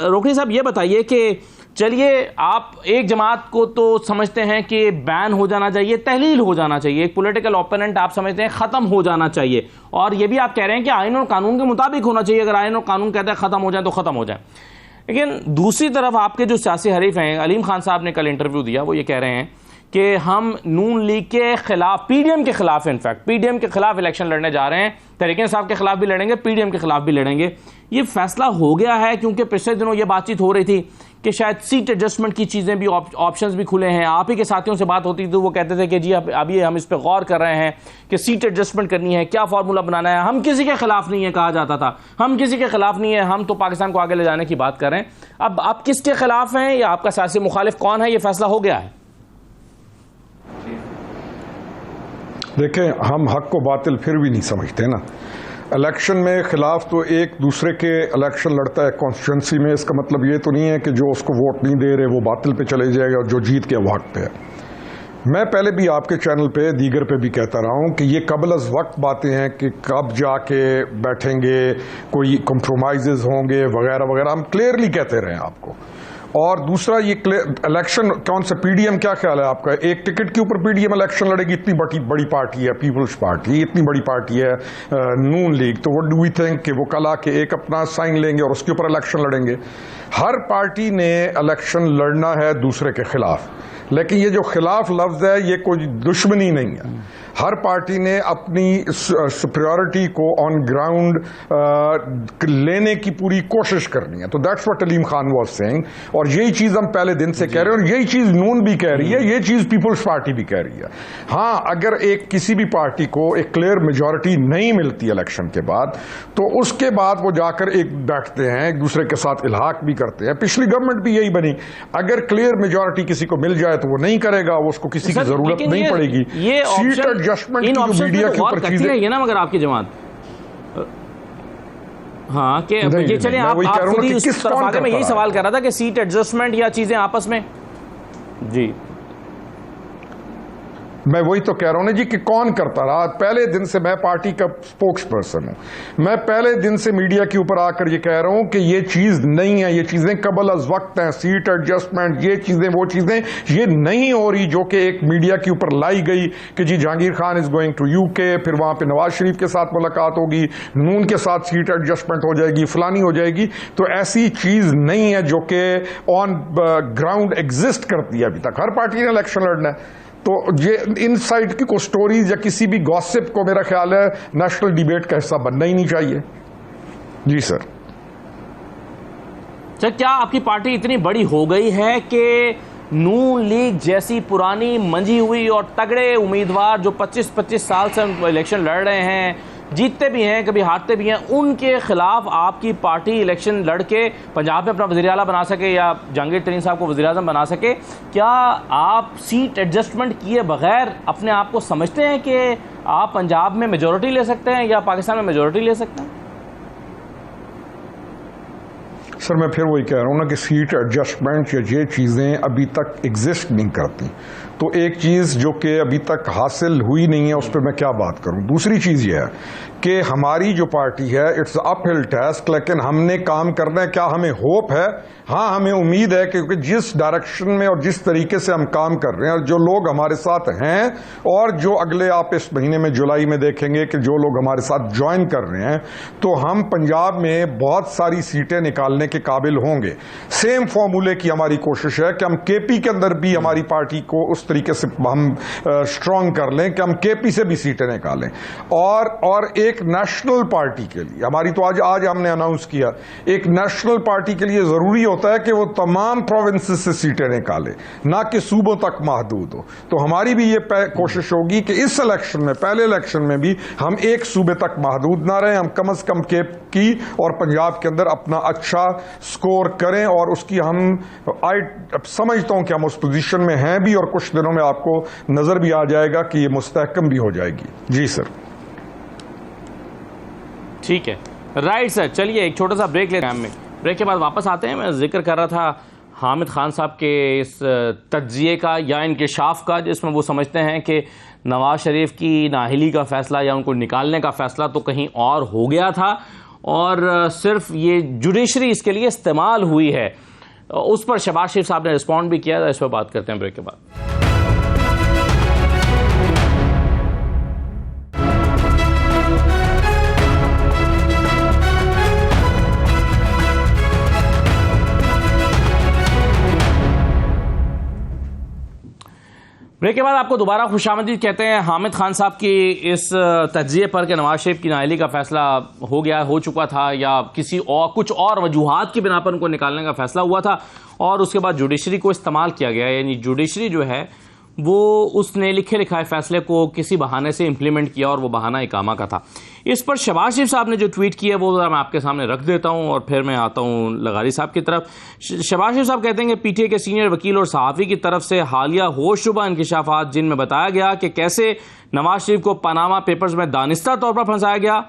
रोकनी साहब ये बताइए कि चलिए, आप एक जमात को तो समझते हैं कि बैन हो जाना चाहिए, तहलील हो जाना चाहिए, एक पॉलिटिकल ओपोनेंट आप समझते हैं ख़त्म हो जाना चाहिए, और ये भी आप कह रहे हैं कि आइन और कानून के मुताबिक होना चाहिए। अगर आइन और कानून कहते हैं ख़त्म हो जाए तो ख़त्म हो जाए। लेकिन दूसरी तरफ आपके जो सियासी हरीफ हैं, अलीम खान साहब ने कल इंटरव्यू दिया, वो ये कह रहे हैं कि हम नून लीग के खिलाफ, पीडीएम के खिलाफ, इनफैक्ट पीडीएम के खिलाफ इलेक्शन लड़ने जा रहे हैं, तहरीक-ए-इंसाफ के खिलाफ भी लड़ेंगे, पीडीएम के खिलाफ भी लड़ेंगे। ये फैसला हो गया है क्योंकि पिछले दिनों ये बातचीत हो रही थी कि शायद सीट एडजस्टमेंट की चीज़ें भी, ऑप्शंस भी खुले हैं। आप ही के साथियों से बात होती थी तो वो कहते थे कि जी अभी हम इस पर गौर कर रहे हैं कि सीट एडजस्टमेंट करनी है, क्या फार्मूला बनाना है। हम किसी के खिलाफ नहीं है, कहा जाता था, हम किसी के खिलाफ नहीं है, हम तो पाकिस्तान को आगे ले जाने की बात कर रहे हैं। अब आप किसके खिलाफ हैं या आपका सियासी मुखालिफ कौन है, ये फैसला हो गया है? देखें, हम हक को बातिल फिर भी नहीं समझते ना। इलेक्शन में खिलाफ तो एक दूसरे के इलेक्शन लड़ता है कॉन्स्टिट्यूंसी में, इसका मतलब ये तो नहीं है कि जो उसको वोट नहीं दे रहे वो बातिल पे चले जाएगा और जो जीत के वक्त पे है। मैं पहले भी आपके चैनल पे, दीगर पे भी कहता रहा हूं कि ये कबल अज़ वक्त बातें हैं कि कब जाके बैठेंगे, कोई कंप्रोमाइज़ होंगे वगैरह वगैरह, हम क्लियरली कहते रहे आपको। और दूसरा, ये इलेक्शन कौन सा, पीडीएम, क्या ख्याल है आपका? एक टिकट के ऊपर पीडीएम इलेक्शन लड़ेगी? इतनी बड़ी पार्टी है पीपल्स पार्टी, इतनी बड़ी पार्टी है नून लीग, तो व्हाट डू वी थिंक कि वो कल आके एक अपना साइन लेंगे और उसके ऊपर इलेक्शन लड़ेंगे? हर पार्टी ने इलेक्शन लड़ना है दूसरे के खिलाफ। लेकिन ये जो खिलाफ लफ्ज है ये कोई दुश्मनी नहीं है। हर पार्टी ने अपनी सुपीरियरिटी को ऑन ग्राउंड लेने की पूरी कोशिश करनी है। तो that's what Aleem Khan was saying, और यही चीज हम पहले दिन से कह रहे हैं, और यही चीज नून भी कह रही है, ये चीज पीपल्स पार्टी भी कह रही है। हाँ, अगर एक किसी भी पार्टी को एक क्लियर मेजॉरिटी नहीं मिलती इलेक्शन के बाद, तो उसके बाद वो जाकर एक बैठते हैं, एक दूसरे के साथ इल्हाक भी करते हैं। पिछली गवर्नमेंट भी यही बनी, अगर क्लियर मेजॉरिटी किसी को मिल जाए तो वो नहीं करेगा, वो उसको किसी की जरूरत नहीं पड़ेगी। ये सीट एडजस्टमेंट की जो मीडिया के ऊपर चीजें है ना, मगर आपकी जमात हाँ कि ये चलिए आप खुद ही उस तरफ आगे, मैं यही सवाल कर रहा था कि सीट एडजस्टमेंट या चीजें आपस में जी, मैं वही तो कह रहा हूं ना जी कि कौन करता रहा। पहले दिन से मैं पार्टी का स्पोक्स पर्सन हूं, मैं पहले दिन से मीडिया के ऊपर आकर ये कह रहा हूं कि ये चीज नहीं है, ये चीजें कबल अज वक्त हैं, सीट एडजस्टमेंट, ये चीजें वो चीजें ये नहीं हो रही जो कि एक मीडिया के ऊपर लाई गई कि जी Jahangir Khan is going to UK, फिर वहां पे नवाज शरीफ के साथ मुलाकात होगी, नून के साथ सीट एडजस्टमेंट हो जाएगी, फलानी हो जाएगी। तो ऐसी चीज नहीं है जो कि ऑन ग्राउंड एग्जिस्ट करती है अभी तक। हर पार्टी ने इलेक्शन लड़ना है, तो ये इनसाइड की कोई स्टोरीज या किसी भी गॉसिप को मेरा ख्याल है नेशनल डिबेट का हिस्सा बनना ही नहीं चाहिए। जी सर। क्या आपकी पार्टी इतनी बड़ी हो गई है कि नून लीग जैसी पुरानी मंजी हुई और तगड़े उम्मीदवार जो 25-25 साल से इलेक्शन लड़ रहे हैं, जीतते भी हैं कभी हारते भी हैं, उनके खिलाफ आपकी पार्टी इलेक्शन लड़ के पंजाब में अपना वज़ीर आला बना सके या जहांगीर तरीन साहब को वज़ीर आज़म बना सके? क्या आप सीट एडजस्टमेंट किए बगैर अपने आप को समझते हैं कि आप पंजाब में मेजॉरिटी ले सकते हैं या पाकिस्तान में मेजॉरिटी ले सकते हैं? सर मैं फिर वही कह रहा हूं ना कि सीट एडजस्टमेंट या ये चीज़ें अभी तक एग्जिस्ट नहीं करती। तो एक चीज़ जो कि अभी तक हासिल हुई नहीं है उस पर मैं क्या बात करूं। दूसरी चीज़ ये है कि हमारी जो पार्टी है इट्स अपहिल टास्क, लेकिन हमने काम करना है। क्या हमें होप है? हाँ, हमें उम्मीद है क्योंकि जिस डायरेक्शन में और जिस तरीके से हम काम कर रहे हैं और जो लोग हमारे साथ हैं और जो अगले आप इस महीने में जुलाई में देखेंगे कि जो लोग हमारे साथ ज्वाइन कर रहे हैं, तो हम पंजाब में बहुत सारी सीटें निकालने के काबिल होंगे। सेम फॉर्मूले की हमारी कोशिश है कि हम केपी के अंदर भी हमारी पार्टी को उस तरीके से हम स्ट्रांग कर लें कि हम केपी से भी सीटें निकालें। और एक नेशनल पार्टी के लिए हमारी तो आज हमने अनाउंस किया, एक नेशनल पार्टी के लिए जरूरी होता है कि वो तमाम प्रोविंसेस से सीटें निकाले, ना कि सूबों तक महदूद हो। तो हमारी भी ये कोशिश होगी कि इस इलेक्शन में, पहले इलेक्शन में भी हम एक सूबे तक महदूद ना रहें, हम कम से कम केपी और पंजाब के अंदर अपना अच्छा स्कोर करें। और उसकी हम समझता हूं कि हम उस पोजीशन में हैं भी और कुछ दिनों में आपको नजर भी आ जाएगा कि ये मुस्तहकम भी हो जाएगी। जी सर। ठीक है, राइट सर। चलिए एक छोटा सा ब्रेक लेते हैं, ब्रेक के बाद वापस आते हैं। मैं जिक्र कर रहा था हामिद खान साहब के इस तज्जिए का या इंकशाफ का, जिसमें वो समझते हैं कि नवाज शरीफ की नाअहली का फैसला या उनको निकालने का फैसला तो कहीं और हो गया था और सिर्फ ये जुडिशरी इसके लिए इस्तेमाल हुई है। उस पर शहबाज शरीफ साहब ने रिस्पॉन्ड भी किया था। इस पर बात करते हैं ब्रेक के बाद। ब्रेक के बाद आपको दोबारा खुशामदीद कहते हैं। हामिद खान साहब की इस तज्जिए पर कि नवाज शरीफ की नाअहली का फैसला हो चुका था या किसी और कुछ और वजूहात की बिना पर उनको निकालने का फैसला हुआ था और उसके बाद जुडिशरी को इस्तेमाल किया गया, यानी जुडिशरी जो है वो उसने लिखे लिखाए फैसले को किसी बहाने से इंप्लीमेंट किया और वो बहाना इकामा का था। इस पर शहबाज शरीफ साहब ने जो ट्वीट किया वो मैं आपके सामने रख देता हूं और फिर मैं आता हूं लगारी साहब की तरफ। शहबाज शरीफ साहब कहते हैं कि पीटीआई के सीनियर वकील और सहाफ़ी की तरफ से हालिया होशरुबा इंकशाफात जिनमें बताया गया कि कैसे नवाज शरीफ को पनामा पेपर्स में दानिस्ता तौर पर फंसाया गया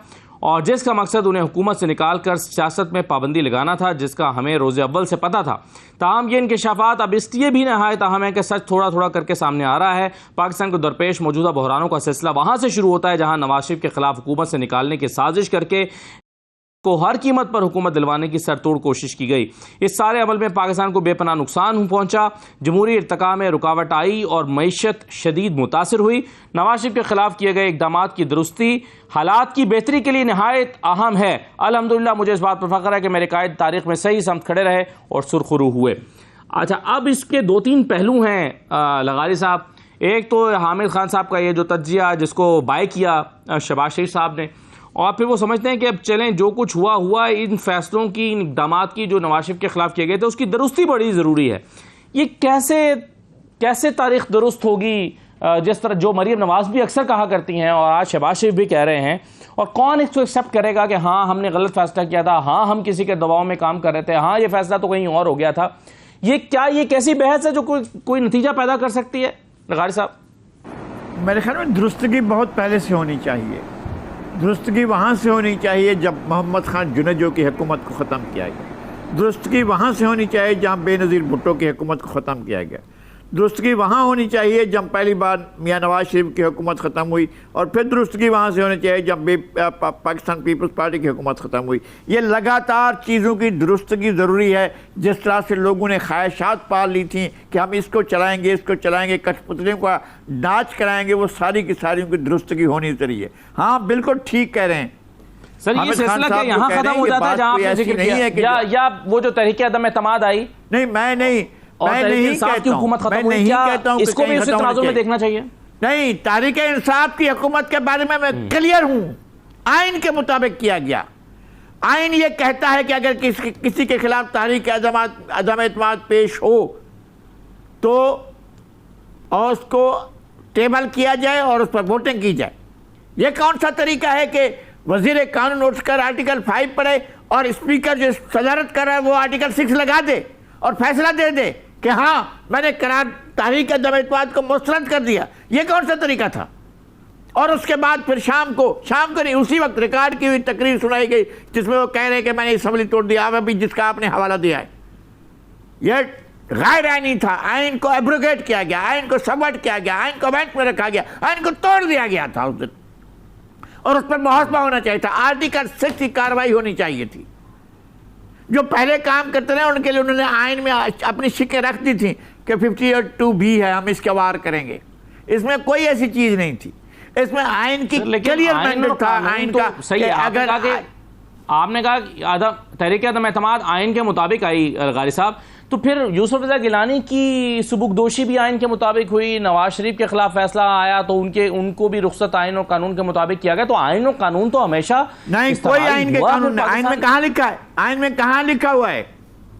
और जिसका मकसद उन्हें हुकूमत से निकालकर सियासत में पाबंदी लगाना था, जिसका हमें रोज़े अव्वल से पता था। ताहम ये इंकशाफात अब इसलिए भी नहायत अहम है कि सच थोड़ा थोड़ा करके सामने आ रहा है। पाकिस्तान को दरपेश मौजूदा बहरानों का सिलसिला वहां से शुरू होता है जहां नवाज शरीफ के खिलाफ हुकूमत से निकालने की साजिश करके को हर कीमत पर हुकूमत दिलवाने की सरतोड़ कोशिश की गई। इस सारे अमल में पाकिस्तान को बेपनाह नुकसान पहुंचा, जमहूरी इर्तिका में रुकावट आई और मईशत शदीद मुतासिर हुई। नवाज शरीफ के खिलाफ किए गए इकदामात की दुरुस्ती हालात की बेहतरी के लिए नहायत अहम है। अल्हम्दुलिल्लाह मुझे इस बात पर फख्र है कि मेरे कायद तारीख में सही समत खड़े रहे और सुरखरू हुए। अच्छा, अब इसके दो तीन पहलू हैं लगारी साहब। एक तो हामिद खान साहब का ये जो तज्जिया जिसको बाय किया शहबाज शरीफ साहब ने, और फिर वो समझते हैं कि अब चलें जो कुछ हुआ हुआ, इन फैसलों की, इन इक़दामात की जो नवाज शरीफ के खिलाफ किए गए थे उसकी दुरुस्ती बड़ी ज़रूरी है। ये कैसे तारीख दुरुस्त होगी, जिस तरह जो मरीम नवाज भी अक्सर कहा करती हैं और आज शहबाज शरीफ भी कह रहे हैं, और कौन इसको एक्सेप्ट करेगा कि हाँ हमने गलत फैसला किया था, हाँ हम किसी के दबाव में काम कर रहे थे, हाँ ये फैसला तो कहीं और हो गया था। ये कैसी बहस है जो कोई नतीजा पैदा कर सकती है लगारी साहब? मेरे ख्याल में दुरुस्तगी बहुत पहले से होनी चाहिए। दुरुस्तगी वहाँ से होनी चाहिए जब मोहम्मद खान जुनेजो की हुकूमत को ख़त्म किया गया। दुरुस्तगी वहाँ से होनी चाहिए जहाँ बेनज़ीर भुट्टो की हुकूमत को ख़त्म किया गया। दुरुस्तगी वहाँ होनी चाहिए जब पहली बार मियाँ नवाज शरीफ की हुकूमत ख़त्म हुई, और फिर दुरुस्तगी वहाँ से होनी चाहिए जब पाकिस्तान पीपल्स पार्टी की हुकूमत ख़त्म हुई। ये लगातार चीज़ों की दुरुस्तगी ज़रूरी है। जिस तरह से लोगों ने ख्वाहिशात पाल ली थी कि हम इसको चलाएँगे, कठपुतलियों का नाच कराएँगे, वो सारी की सारी उनकी दुरुस्तगी होनी चाहिए। हाँ बिल्कुल ठीक कह रहे हैं सर, ये सिलसिला क्या यहाँ खत्म हो जाता है जहाँ आपने जिक्र किया, या वो जो तहरीक अदम एतमाद आई? नहीं, मैं नहीं कहता हूँ इसको भी उसी तराजू में देखना चाहिए। नहीं, तहरीक इंसाफ की हुकूमत के बारे में मैं क्लियर हूँ। आइन के मुताबिक किया गया। आइन ये कहता है कि अगर किसी के खिलाफ तहरीक अदम एतमाद पेश हो तो और उसको टेबल किया जाए और उस पर वोटिंग की जाए। ये कौन सा तरीका है कि वजीर कानून उठकर आर्टिकल 5 पढ़े और स्पीकर जो सदारत कर रहा है वो आर्टिकल 6 लगा दे और फैसला दे दे कि हाँ मैंने करार तहरीक अदम एतमाद को मुस्तरद कर दिया? ये कौन सा तरीका था? और उसके बाद फिर शाम को नहीं, उसी वक्त रिकॉर्ड की हुई तकरीर सुनाई गई जिसमें वो कह रहे कि मैंने असम्बली तोड़ दिया। अभी जिसका आपने हवाला दिया है, यह गैर आईनी था। आइन को एब्रोगेट किया गया, आइन को सबवर्ट किया गया, आइन को बैंक में रखा गया, आइन को तोड़ दिया गया था उस दिन, और उस पर मुहासबा होना चाहिए था। आर्टिकल 6 की कार्रवाई होनी चाहिए थी। जो पहले काम करते रहे उनके लिए उन्होंने आइन में अपनी शिकें रख दी थी कि 52 भी है, हम इसका वार करेंगे। इसमें कोई ऐसी चीज नहीं थी। इसमें आइन की क्लियर मैंडेट था। आइन का सही है। अगर आपने कहा तहरीक अदम एतमाद आइन के मुताबिक आई गारी साहब, तो फिर यूसुफ रज़ा गिलानी की सुबुकदोशी भी आइन के मुताबिक हुई। नवाज शरीफ के खिलाफ फैसला आया तो उनको भी रुख्सत आइन और कानून के मुताबिक किया गया। तो आइन और कानून तो हमेशा नहीं, कोई आइन के कानून, आइन में कहाँ लिखा है? आइन में कहाँ लिखा हुआ है?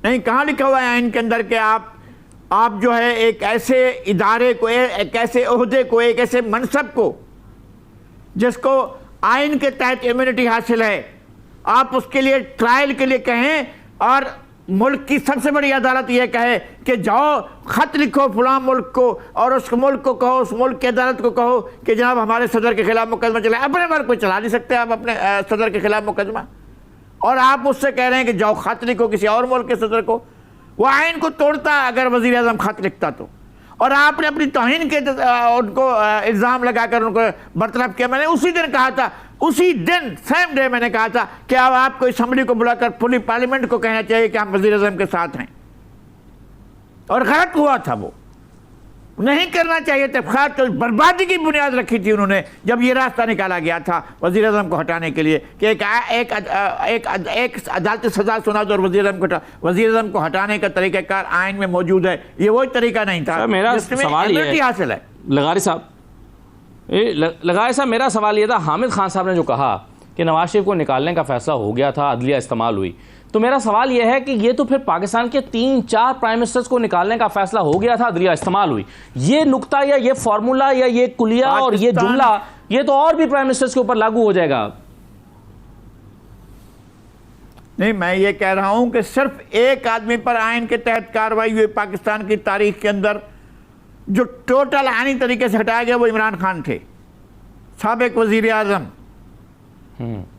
नहीं, कहाँ लिखा हुआ है आइन के अंदर के आप जो है एक ऐसे इदारे को, एक ऐसे ओहदे को, एक ऐसे मनसब को जिसको आइन के तहत इम्यूनिटी हासिल है, आप उसके लिए ट्रायल के लिए कहें और मुल्क की सबसे बड़ी अदालत यह कहे कि जाओ खत लिखो फलां मुल्क को और उस मुल्क को कहो, उस मुल्क की अदालत को कहो कि जनाब हमारे सदर के खिलाफ मुकदमा चला। अपने मुल्क को चला नहीं सकते आप अपने सदर के खिलाफ मुकदमा, और आप उससे कह रहे हैं कि जाओ खत लिखो किसी और मुल्क के सदर को। वो आइन को तोड़ता अगर वज़ीर आज़म खत लिखता तो, और आपने अपनी तौहीन के उनको इल्ज़ाम लगाकर उनको बरतरफ किया। मैंने उसी दिन कहा था, उसी दिन सेम डे मैंने कहा था कि अब आपको असम्बली को बुलाकर पूरी पार्लियामेंट को कहना चाहिए कि हम वज़ीर आज़म के साथ हैं, और गलत हुआ था। वो नहीं करना चाहिए था। खास तो बर्बादी की बुनियाद रखी थी उन्होंने जब ये रास्ता निकाला गया था वज़ीर आज़म को हटाने के लिए कि एक अदालती सजा सुना दो और वज़ीर आज़म को हटाने का तरीक़ाकार आइन में मौजूद है। ये वही तरीका नहीं था। मेरा सवाल ये हासिल है लगारी साहब, मेरा सवाल ये था, हामिद खान साहब ने जो कहा कि नवाज शरीफ को निकालने का फैसला हो गया था, अदलिया इस्तेमाल हुई, तो मेरा सवाल यह है कि ये तो फिर पाकिस्तान के 3-4 प्राइम मिनिस्टर्स को निकालने का फैसला हो गया था, अदलिया इस्तेमाल हुई। ये नुक्ता या ये फॉर्मूला या ये कुलिया और ये जुमला ये तो और भी प्राइम मिनिस्टर्स के ऊपर लागू हो जाएगा। नहीं, मैं ये कह रहा हूं कि सिर्फ एक आदमी पर आइन के तहत कार्रवाई हुई पाकिस्तान की तारीख के अंदर जो टोटल आइनी तरीके से हटाया गया, वो इमरान खान थे, साबिक वजीर आजम,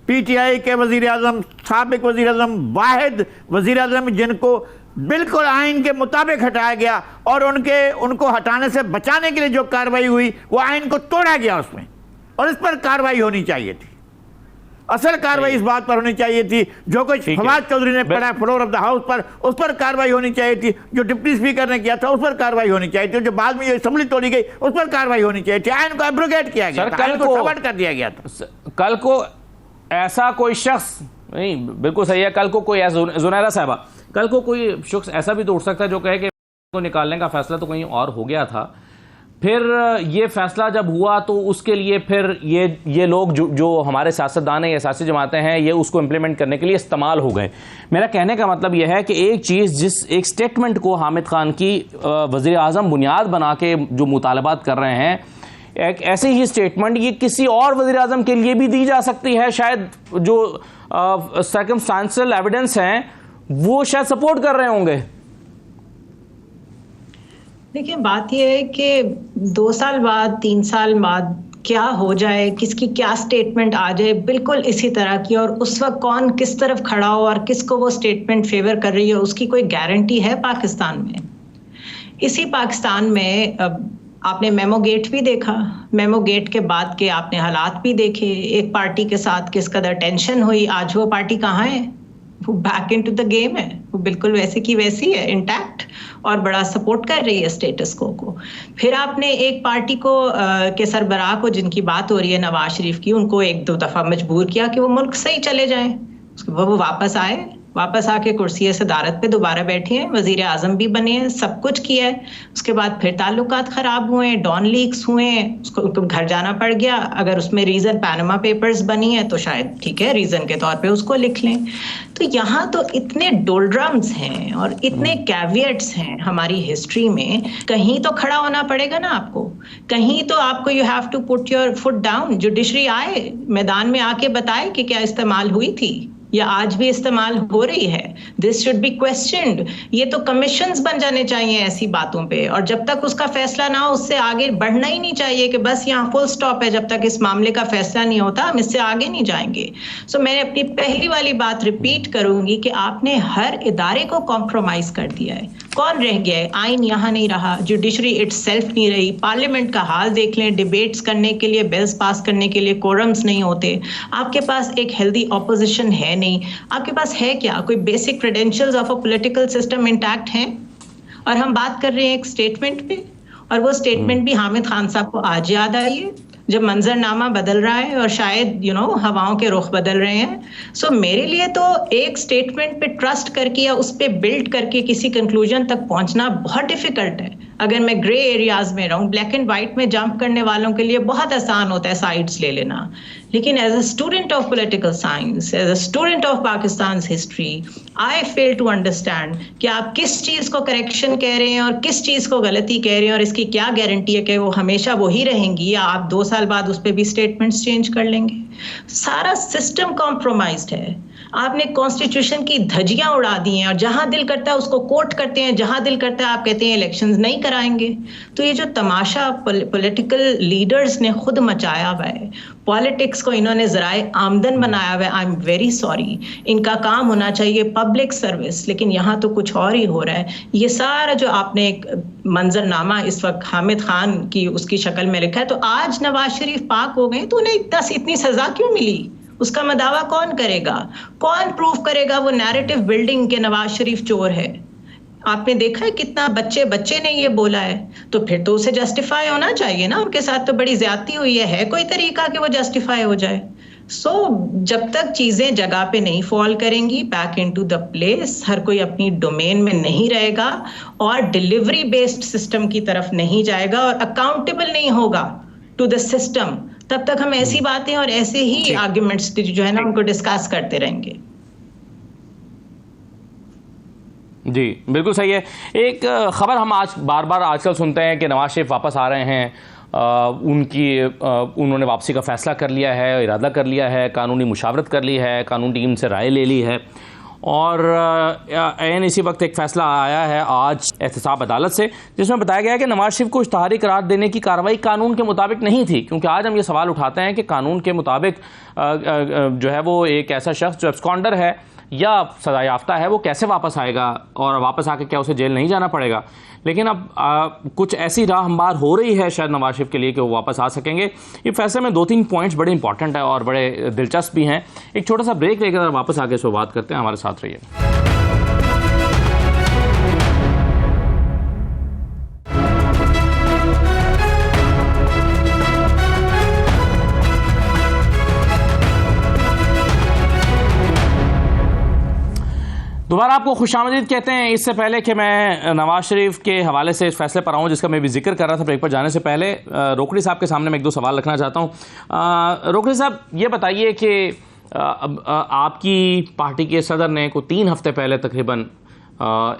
पीटीआई के वजीर आजम, साबिक वजीर आजम, वाहिद वजीर आजम जिनको बिल्कुल आइन के मुताबिक हटाया गया, और उनको हटाने से बचाने के लिए जो कार्रवाई हुई वो आइन को तोड़ा गया उसमें, और इस पर कार्रवाई होनी चाहिए थी। असल कार्रवाई इस बात पर होनी चाहिए थी जो कुछ फवाद चौधरी ने पढ़ा फ्लोर ऑफ द हाउस पर, उस पर कार्रवाई होनी चाहिए थी। जो डिप्टी स्पीकर ने किया था उस पर कार्रवाई होनी चाहिए थी। जो बाद में जो असेंबली तोड़ी गई उस पर कार्रवाई होनी चाहिए थी। आइन को एब्रोगेट किया गया था, आइन को सबवर्ट कर दिया गया था। कल को ऐसा कोई शख्स, नहीं बिल्कुल सही है, कल को कोई जुनैरा साहबा, कल को कोई शख्स ऐसा भी तो उठ सकता है जो कहे कि को निकालने का फैसला तो कहीं और हो गया था, फिर ये फैसला जब हुआ तो उसके लिए फिर ये लोग जो हमारे सियासतदान हैं या सियासी जमातें हैं, ये उसको इम्प्लीमेंट करने के लिए इस्तेमाल हो गए। मेरा कहने का मतलब यह है कि एक चीज़, एक स्टेटमेंट को हामिद खान की वज़ीर आज़म बुनियाद बना के जो मुतालबात कर रहे हैं, एक ऐसी ही स्टेटमेंट ये किसी और वज़ीर आज़म के लिए भी दी जा सकती है। शायद जो सर्कमस्टांशियल एविडेंस हैं वो शायद सपोर्ट कर रहे होंगे। देखिए, बात यह है कि 2 साल बाद, 3 साल बाद क्या हो जाए, किसकी क्या स्टेटमेंट आ जाए, बिल्कुल इसी तरह की, और उस वक्त कौन किस तरफ खड़ा हो और किसको वो स्टेटमेंट फेवर कर रही है, उसकी कोई गारंटी है पाकिस्तान में? इसी पाकिस्तान में आपने मेमो गेट भी देखा, मेमो गेट के बाद के आपने हालात भी देखे, एक पार्टी के साथ किस कदर टेंशन हुई। आज वो पार्टी कहाँ है? वो बैक इनटू द गेम है, वो बिल्कुल वैसे की वैसी है, इंटैक्ट, और बड़ा सपोर्ट कर रही है स्टेटस को। फिर आपने एक पार्टी को के सरबराह को, जिनकी बात हो रही है नवाज शरीफ की, उनको 1-2 दफा मजबूर किया कि वो मुल्क से ही चले जाएं। उसके बाद वो वापस आए, वापस आके कुर्सी सदारत पे दोबारा बैठे हैं, वजीर आजम भी बने हैं, सब कुछ किया है। उसके बाद फिर ताल्लुकात खराब हुए, डॉन लीक्स हुए, उसको घर जाना पड़ गया। अगर उसमें रीजन पैनामा पेपर्स बनी है तो शायद ठीक है, रीजन के तौर पे उसको लिख लें। तो यहाँ तो इतने डोलड्रम्स हैं और इतने कैवियट्स हैं हमारी हिस्ट्री में, कहीं तो खड़ा होना पड़ेगा ना आपको, कहीं तो आपको you have to put your foot down. Judiciary आए, मैदान में आके बताए कि क्या इस्तेमाल हुई थी या आज भी इस्तेमाल हो रही है। This should be questioned. ये तो कमीशंस बन जाने चाहिए ऐसी बातों पे, और जब तक उसका फैसला ना हो उससे आगे बढ़ना ही नहीं चाहिए कि बस यहाँ फुल स्टॉप है। जब तक इस मामले का फैसला नहीं होता हम इससे आगे नहीं जाएंगे। सो मैं अपनी पहली वाली बात रिपीट करूंगी कि आपने हर इदारे को कॉम्प्रोमाइज कर दिया है। कौन रह गया है? आइन यहाँ नहीं रहा, जुडिशरी इटसेल्फ नहीं रही, पार्लियामेंट का हाल देख लें, डिबेट्स करने के लिए, बिल्स पास करने के लिए कोरम्स नहीं होते, आपके पास एक हेल्दी ऑपोजिशन है नहीं, आपके पास है क्या? कोई basic credentials of a political system intact हैं? और हम बात कर रहे हैं एक स्टेटमेंट पे, और वो स्टेटमेंट भी हामिद खान साहब को आज याद आई है जब मंजरनामा बदल रहा है और शायद हवाओं के रुख बदल रहे हैं। सो मेरे लिए तो एक स्टेटमेंट पे ट्रस्ट करके या उस पे बिल्ड करके किसी कंक्लूजन तक पहुंचना बहुत डिफिकल्ट है। अगर मैं ग्रे एरियाज में रहूं, ब्लैक एंड व्हाइट में जंप करने वालों के लिए बहुत आसान होता है साइड्स ले लेना, लेकिन as a student of political science, as a student of Pakistan history, I fail to understand कि आप किस चीज को करेक्शन कह रहे हैं और किस चीज को गलती कह रहे हैं, और इसकी क्या गारंटी है कि वो हमेशा वही रहेंगी या आप 2 साल बाद उस पर भी स्टेटमेंट्स चेंज कर लेंगे। सारा सिस्टम कॉम्प्रोमाइज्ड है। आपने कॉन्स्टिट्यूशन की धज्जियां उड़ा दी हैं और जहां दिल करता है उसको कोट करते हैं, जहां दिल करता है आप कहते हैं इलेक्शंस नहीं कराएंगे। तो ये जो तमाशा पॉलिटिकल लीडर्स ने खुद मचाया हुआ है, पॉलिटिक्स को इन्होंने ज़राए आमदन बनाया हुआ है, आई एम वेरी सॉरी। इनका काम होना चाहिए पब्लिक सर्विस, लेकिन यहाँ तो कुछ और ही हो रहा है। ये सारा जो आपने एक मंजरनामा इस वक्त हामिद खान की उसकी शक्ल में लिखा है, तो आज नवाज शरीफ पाक हो गए तो उन्हें इतनी सजा क्यों मिली? उसका मदावा कौन करेगा? कौन प्रूफ करेगा वो नैरेटिव बिल्डिंग के नवाज शरीफ चोर है? आपने देखा है कितना बच्चे ने ये बोला है, तो फिर तो उसे जस्टिफाई होना चाहिए ना। उनके साथ तो बड़ी ज्यादती हुई है कोई तरीका कि वो जस्टिफाई हो जाए? सो जब तक चीजें जगह पे नहीं फॉल करेंगी, बैक इनटू द प्लेस, हर कोई अपनी डोमेन में नहीं रहेगा और डिलीवरी बेस्ड सिस्टम की तरफ नहीं जाएगा और अकाउंटेबल नहीं होगा टू द सिस्टम, तब तक हम ऐसी बातें और ऐसे ही आर्ग्यूमेंट्स जो है ना उनको डिस्कस करते रहेंगे। जी बिल्कुल सही है। एक खबर हम आज बार बार आजकल सुनते हैं कि नवाज शरीफ वापस आ रहे हैं, उन्होंने वापसी का फैसला कर लिया है, इरादा कर लिया है, कानूनी मुशावरत कर ली है, कानूनी टीम से राय ले ली है, और एन इसी वक्त एक फ़ैसला आया है आज एहतसाब अदालत से, जिसमें बताया गया है कि नवाज शरीफ को इश्तहारी करार देने की कार्रवाई कानून के मुताबिक नहीं थी। क्योंकि आज हम ये सवाल उठाते हैं कि कानून के मुताबिक जो है वो एक ऐसा शख्स जो एब्सकॉन्डर है या सजा याफ्ता है वो कैसे वापस आएगा, और वापस आके क्या उसे जेल नहीं जाना पड़ेगा। लेकिन अब कुछ ऐसी राह हमवार हो रही है शायद नवाज शरीफ के लिए कि वो वापस आ सकेंगे। ये फैसले में 2-3 पॉइंट्स बड़े इंपॉर्टेंट है और बड़े दिलचस्प भी हैं। एक छोटा सा ब्रेक लेकर वापस आके इसको बात करते हैं, हमारे साथ रहिए। दोबारा आपको खुशामदीद कहते हैं। इससे पहले कि मैं नवाज शरीफ के हवाले से इस फैसले पर आऊँ जिसका मैं भी जिक्र कर रहा था ब्रेक पर जाने से पहले, रोकड़ी साहब के सामने मैं एक दो सवाल रखना चाहता हूँ। रोकड़ी साहब, ये बताइए कि आपकी पार्टी के सदर ने को 3 हफ्ते पहले तकरीबन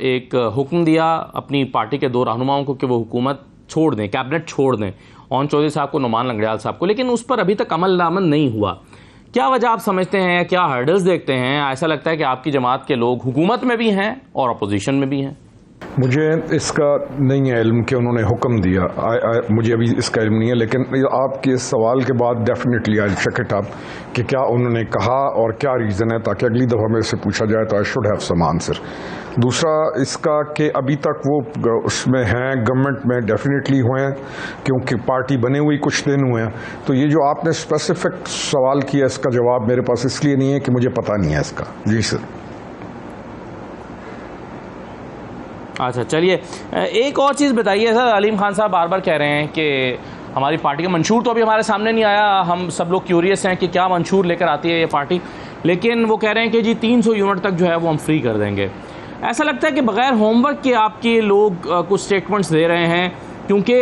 एक हुक्म दिया अपनी पार्टी के 2 रहनुमाओं को कि वो हुकूमत छोड़ दें, कैबिनेट छोड़ दें, ओन चौधरी साहब को, नुमान लंगड़ियाल साहब को, लेकिन उस पर अभी तक अमल दरामद नहीं हुआ। क्या वजह आप समझते हैं, क्या हर्डल्स देखते हैं? ऐसा लगता है कि आपकी जमात के लोग हुकूमत में भी हैं और अपोजिशन में भी हैं। मुझे इसका नहीं है इल्म कि उन्होंने हुक्म दिया, मुझे अभी इसका इल्म नहीं है, लेकिन आपके इस सवाल के बाद definitely I check it up कि क्या उन्होंने कहा और क्या रीज़न है, ताकि अगली दफ़ा मेरे से पूछा जाए तो I should have some answer. दूसरा इसका कि अभी तक वो उसमें हैं, गवर्नमेंट में डेफिनेटली हुए हैं, क्योंकि पार्टी बने हुई कुछ दिन हुए हैं। तो ये जो आपने स्पेसिफिक सवाल किया, इसका जवाब मेरे पास इसलिए नहीं है कि मुझे पता नहीं है इसका। जी सर। अच्छा, चलिए एक और चीज़ बताइए सर। अलीम खान साहब बार बार कह रहे हैं कि हमारी पार्टी का मंशूर तो अभी हमारे सामने नहीं आया, हम सब लोग क्यूरियस हैं कि क्या मंशूर लेकर आती है ये पार्टी, लेकिन वो कह रहे हैं कि जी 300 यूनिट तक जो है वो हम फ्री कर देंगे। ऐसा लगता है कि बगैर होमवर्क के आपके लोग कुछ स्टेटमेंट्स दे रहे हैं, क्योंकि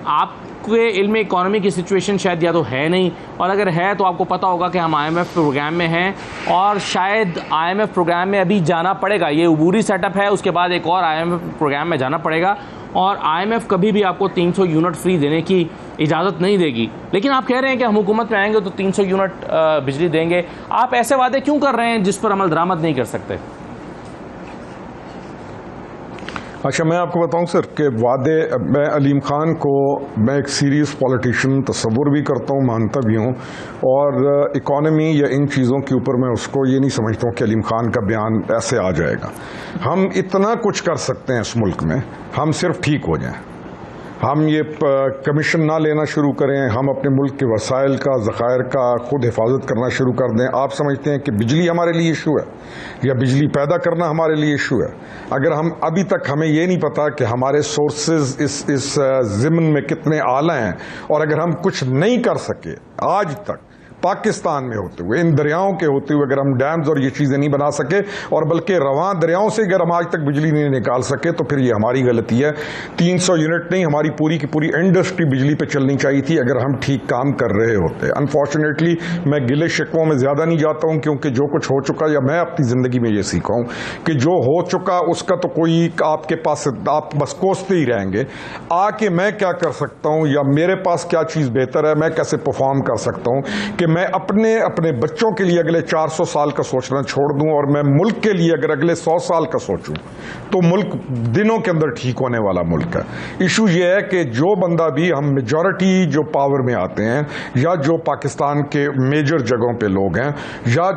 आपके इल्म इकॉनमी की सिचुएशन शायद या तो है नहीं, और अगर है तो आपको पता होगा कि हम IMF प्रोग्राम में हैं और शायद IMF प्रोग्राम में अभी जाना पड़ेगा। ये उबूरी सेटअप है, उसके बाद एक और IMF प्रोग्राम में जाना पड़ेगा, और IMF कभी भी आपको 300 यूनिट फ्री देने की इजाज़त नहीं देगी। लेकिन आप कह रहे हैं कि हम हुकूमत में आएंगे तो 300 यूनिट बिजली देंगे। आप ऐसे वादे क्यों कर रहे हैं जिस पर अमल दरामद नहीं कर सकते? अच्छा, मैं आपको बताऊं सर कि वादे, मैं अलीम खान को मैं एक सीरियस पॉलिटिशियन तस्वुर भी करता हूं, मानता भी हूं, और इकॉनमी या इन चीज़ों के ऊपर मैं उसको ये नहीं समझता हूं कि अलीम खान का बयान ऐसे आ जाएगा। हम इतना कुछ कर सकते हैं इस मुल्क में, हम सिर्फ ठीक हो जाएं, हम ये कमीशन ना लेना शुरू करें, हम अपने मुल्क के वसाइल का, ज़खायर का खुद हिफाजत करना शुरू कर दें। आप समझते हैं कि बिजली हमारे लिए इशू है या बिजली पैदा करना हमारे लिए इशू है? अगर हम अभी तक हमें ये नहीं पता कि हमारे सोर्सेज इस ज़िम्न में कितने आला हैं, और अगर हम कुछ नहीं कर सके आज तक पाकिस्तान में होते हुए, इन दरियाओं के होते हुए, अगर हम डैम्स और ये चीज़ें नहीं बना सके, और बल्कि रवां दरियाओं से अगर हम आज तक बिजली नहीं निकाल सके, तो फिर ये हमारी गलती है। 300 यूनिट नहीं, हमारी पूरी की पूरी इंडस्ट्री बिजली पे चलनी चाहिए थी अगर हम ठीक काम कर रहे होते। अनफॉर्चुनेटली मैं गिले शिकवों में ज़्यादा नहीं जाता हूँ, क्योंकि जो कुछ हो चुका, या मैं अपनी ज़िंदगी में ये सीखा हूँ कि जो हो चुका उसका तो कोई आपके पास, आप बस कोसते ही रहेंगे। आके मैं क्या कर सकता हूँ, या मेरे पास क्या चीज़ बेहतर है, मैं कैसे परफॉर्म कर सकता हूँ कि मैं अपने बच्चों के लिए अगले 400 साल का सोचना छोड़ दूं, और मैं मुल्क के लिए अगर अगले 100 साल का सोचूं, तो मुल्क दिनों के अंदर ठीक होने वाला मुल्क है। इशू ये है कि जो बंदा भी, हम मेजॉरिटी जो पावर में आते हैं, या जो पाकिस्तान के मेजर जगहों पे लोग हैं, या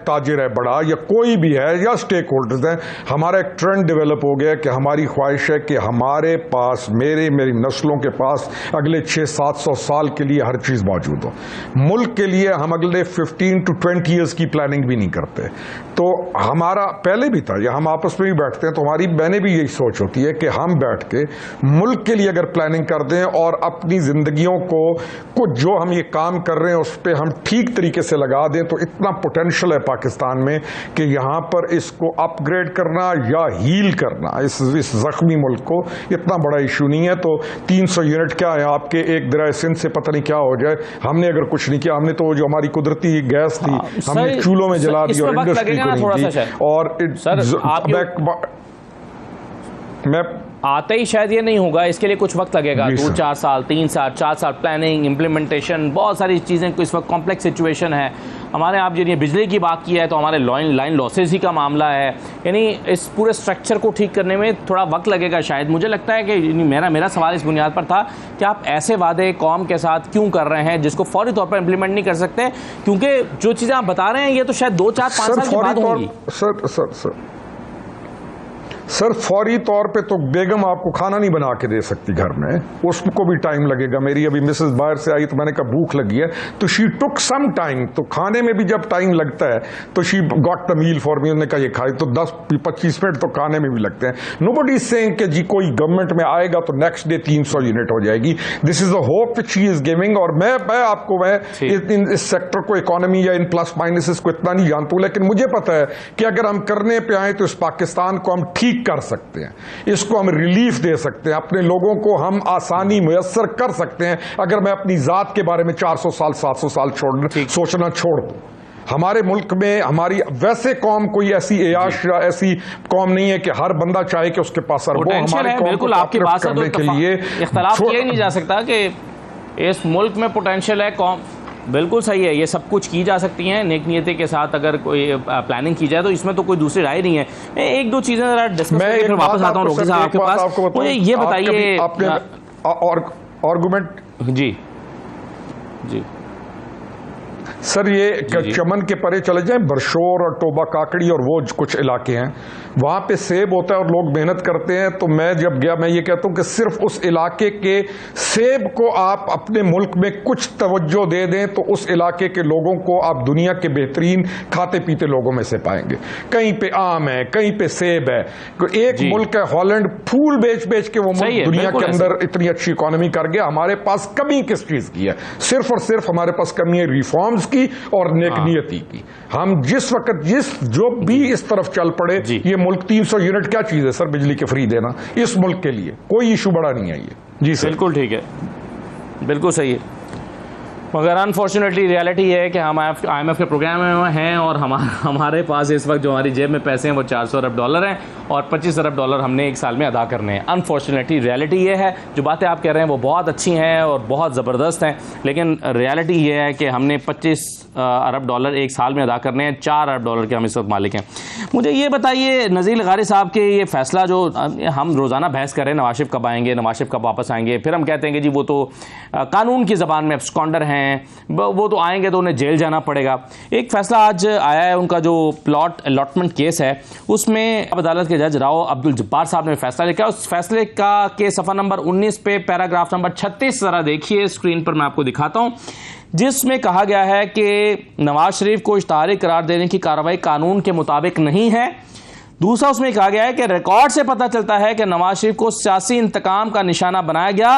ताजिर है बड़ा, या कोई भी है, या स्टेक होल्डर्स हैं, हमारा एक ट्रेंड डेवलप हो गया कि हमारी ख्वाहिश है कि हमारे पास, मेरी नस्लों के पास अगले 600-700 साल के लिए हर चीज़ मौजूद हो। मुल्क के लिए हम अगले 15 to 20 ईयर्स की प्लानिंग भी नहीं करते। तो हमारा पहले भी था, या हम आपस में भी बैठते हैं तो हमारी बहनें भी यही सोच होती है कि हम बैठ के मुल्क के लिए अगर प्लानिंग कर दें, और अपनी जिंदगियों को कुछ जो हम ये काम कर रहे हैं उस पर हम ठीक तरीके से लगा दें, तो इतना पोटेंशियल है पाकिस्तान में कि यहाँ पर इसको अपग्रेड करना या हील करना, इस जख्मी मुल्क को, इतना बड़ा इशू नहीं है। तो 300 यूनिट क्या है आपके एक दरिया सिंध से पता नहीं क्या हो जाए। हमने अगर कुछ नहीं किया, हमने तो जो हमारी कुदरती गैस थी हमने चूल्हों में जला दी, और इंडस्ट्री को नहीं दी। और मैं आते ही शायद ये नहीं होगा, इसके लिए कुछ वक्त लगेगा, 2-4 साल, 3 साल, 4 साल प्लानिंग, इम्प्लीमेंटेशन, बहुत सारी चीज़ें। इस वक्त कॉम्प्लेक्स सिचुएशन है हमारे। आप जिन्हें बिजली की बात की है तो हमारे लाइन लॉसेस ही का मामला है, यानी इस पूरे स्ट्रक्चर को ठीक करने में थोड़ा वक्त लगेगा शायद। मुझे लगता है कि मेरा सवाल इस बुनियाद पर था कि आप ऐसे वादे कौम के साथ क्यों कर रहे हैं जिसको फौरी तौर पर इम्प्लीमेंट नहीं कर सकते, क्योंकि जो चीज़ें आप बता रहे हैं ये तो शायद 2-4-5 साल के बाद होंगी। सर फौरी तौर पे तो बेगम आपको खाना नहीं बना के दे सकती घर में, उसको भी टाइम लगेगा। मेरी अभी मिसेस बाहर से आई तो मैंने कहा भूख लगी है, तो शी टुक सम टाइम। तो खाने में भी जब टाइम लगता है तो she got the meal for me, उन्होंने कहा ये खाई, तो 10-25 मिनट तो खाने में भी लगते हैं। नोबडी इज सेइंग कि जी कोई गवर्नमेंट में आएगा तो नेक्स्ट डे 300 यूनिट हो जाएगी। This is a hope which she is giving. और मैं इस सेक्टर को, इकोनॉमी या इन प्लस माइनसेस को इतना नहीं जानता हूं, लेकिन मुझे पता है कि अगर हम करने पे आए तो इस पाकिस्तान को हम ठीक कर सकते हैं, इसको हम रिलीफ दे सकते हैं, अपने लोगों को हम आसानी मुयस्सर कर सकते हैं। अगर मैं अपनी जात के बारे में 400 साल 700 साल सोचना छोड़ दूं। हमारे मुल्क में हमारी वैसे कौम कोई ऐसी एयाश या ऐसी कौम नहीं है कि हर बंदा चाहे कि उसके पास पोटेंशियल है। बिल्कुल आपकी बात से करने के लिए इख्तलाफ किया नहीं जा सकता कि इस मुल्क में पोटेंशियल है। कौम बिल्कुल सही है, ये सब कुछ की जा सकती हैं नेक नियति के साथ, अगर कोई प्लानिंग की जाए तो इसमें तो कोई दूसरी राय नहीं है। मैं एक दो चीजें जरा डिस्कस करके फिर वापस आता हूँ रोकी साहब आपके पास। मुझे ये बताइए आर्गुमेंट जी जी सर, ये चमन के परे चले जाएं, बरशोर और टोबा काकड़ी और वो कुछ इलाके हैं वहां पे सेब होता है और लोग मेहनत करते हैं। तो मैं जब गया, मैं ये कहता हूं कि सिर्फ उस इलाके के सेब को आप अपने मुल्क में कुछ तवज्जो दे दें तो उस इलाके के लोगों को आप दुनिया के बेहतरीन खाते पीते लोगों में से पाएंगे। कहीं पे आम है, कहीं पे सेब है। एक मुल्क है हॉलैंड, फूल बेच बेच के वो मुल्क दुनिया के अंदर इतनी अच्छी इकोनॉमी कर गया। हमारे पास कमी किस चीज की है? सिर्फ और सिर्फ हमारे पास कमी है रिफॉर्म्स की और नेकनियती की। हम जिस वक्त जो भी इस तरफ चल पड़े, ये मुल्क 300 यूनिट क्या चीज है सर बिजली के फ्री देना इस मुल्क के लिए कोई इशू बड़ा नहीं है ये। जी सर बिल्कुल ठीक है, बिल्कुल सही है। मगर अनफॉर्चुनेटली रियलिटी ये है कि हम IMF के प्रोग्राम में हैं और हमारे पास इस वक्त जो हमारी जेब में पैसे हैं वो 400 अरब डॉलर हैं और 25 अरब डॉलर हमने एक साल में अदा करने हैं। अनफॉर्चुनेटली रियलिटी ये है, जो बातें आप कह रहे हैं वो बहुत अच्छी हैं और बहुत ज़बरदस्त हैं, लेकिन रियलिटी ये है कि हमने 25 अरब डॉलर एक साल में अदा करने हैं, 4 अरब डॉलर के हम इस वक्त मालिक हैं। मुझे ये बताइए नज़ीर लगारी साहब के ये फैसला जो हम रोज़ाना बहस कर रहे हैं, नवाज शरीफ कब आएंगे, नवाज शरीफ कब वापस आएंगे, फिर हम कहते हैं कि जी वो तो कानून की ज़बान में एब्सकॉन्डर हैं, वो तो आएंगे तो उन्हें जेल जाना पड़ेगा। एक फैसला आज आया है, उनका जो प्लॉट अलॉटमेंट केस है उसमें अदालत के जज राव अब्दुल जब्बार साहब ने फैसला लिखा। उस फैसले का के सफ़ा नंबर 19 पे पैराग्राफ नंबर 36 जरा देखिए स्क्रीन पर, मैं आपको दिखाता हूं, जिसमें कहा गया है कि नवाज शरीफ को इश्तिहारी करार देने की कार्रवाई कानून के मुताबिक नहीं है। दूसरा उसमें कहा गया है कि रिकॉर्ड से पता चलता है कि नवाज शरीफ को सियासी इंतकाम का निशाना बनाया गया।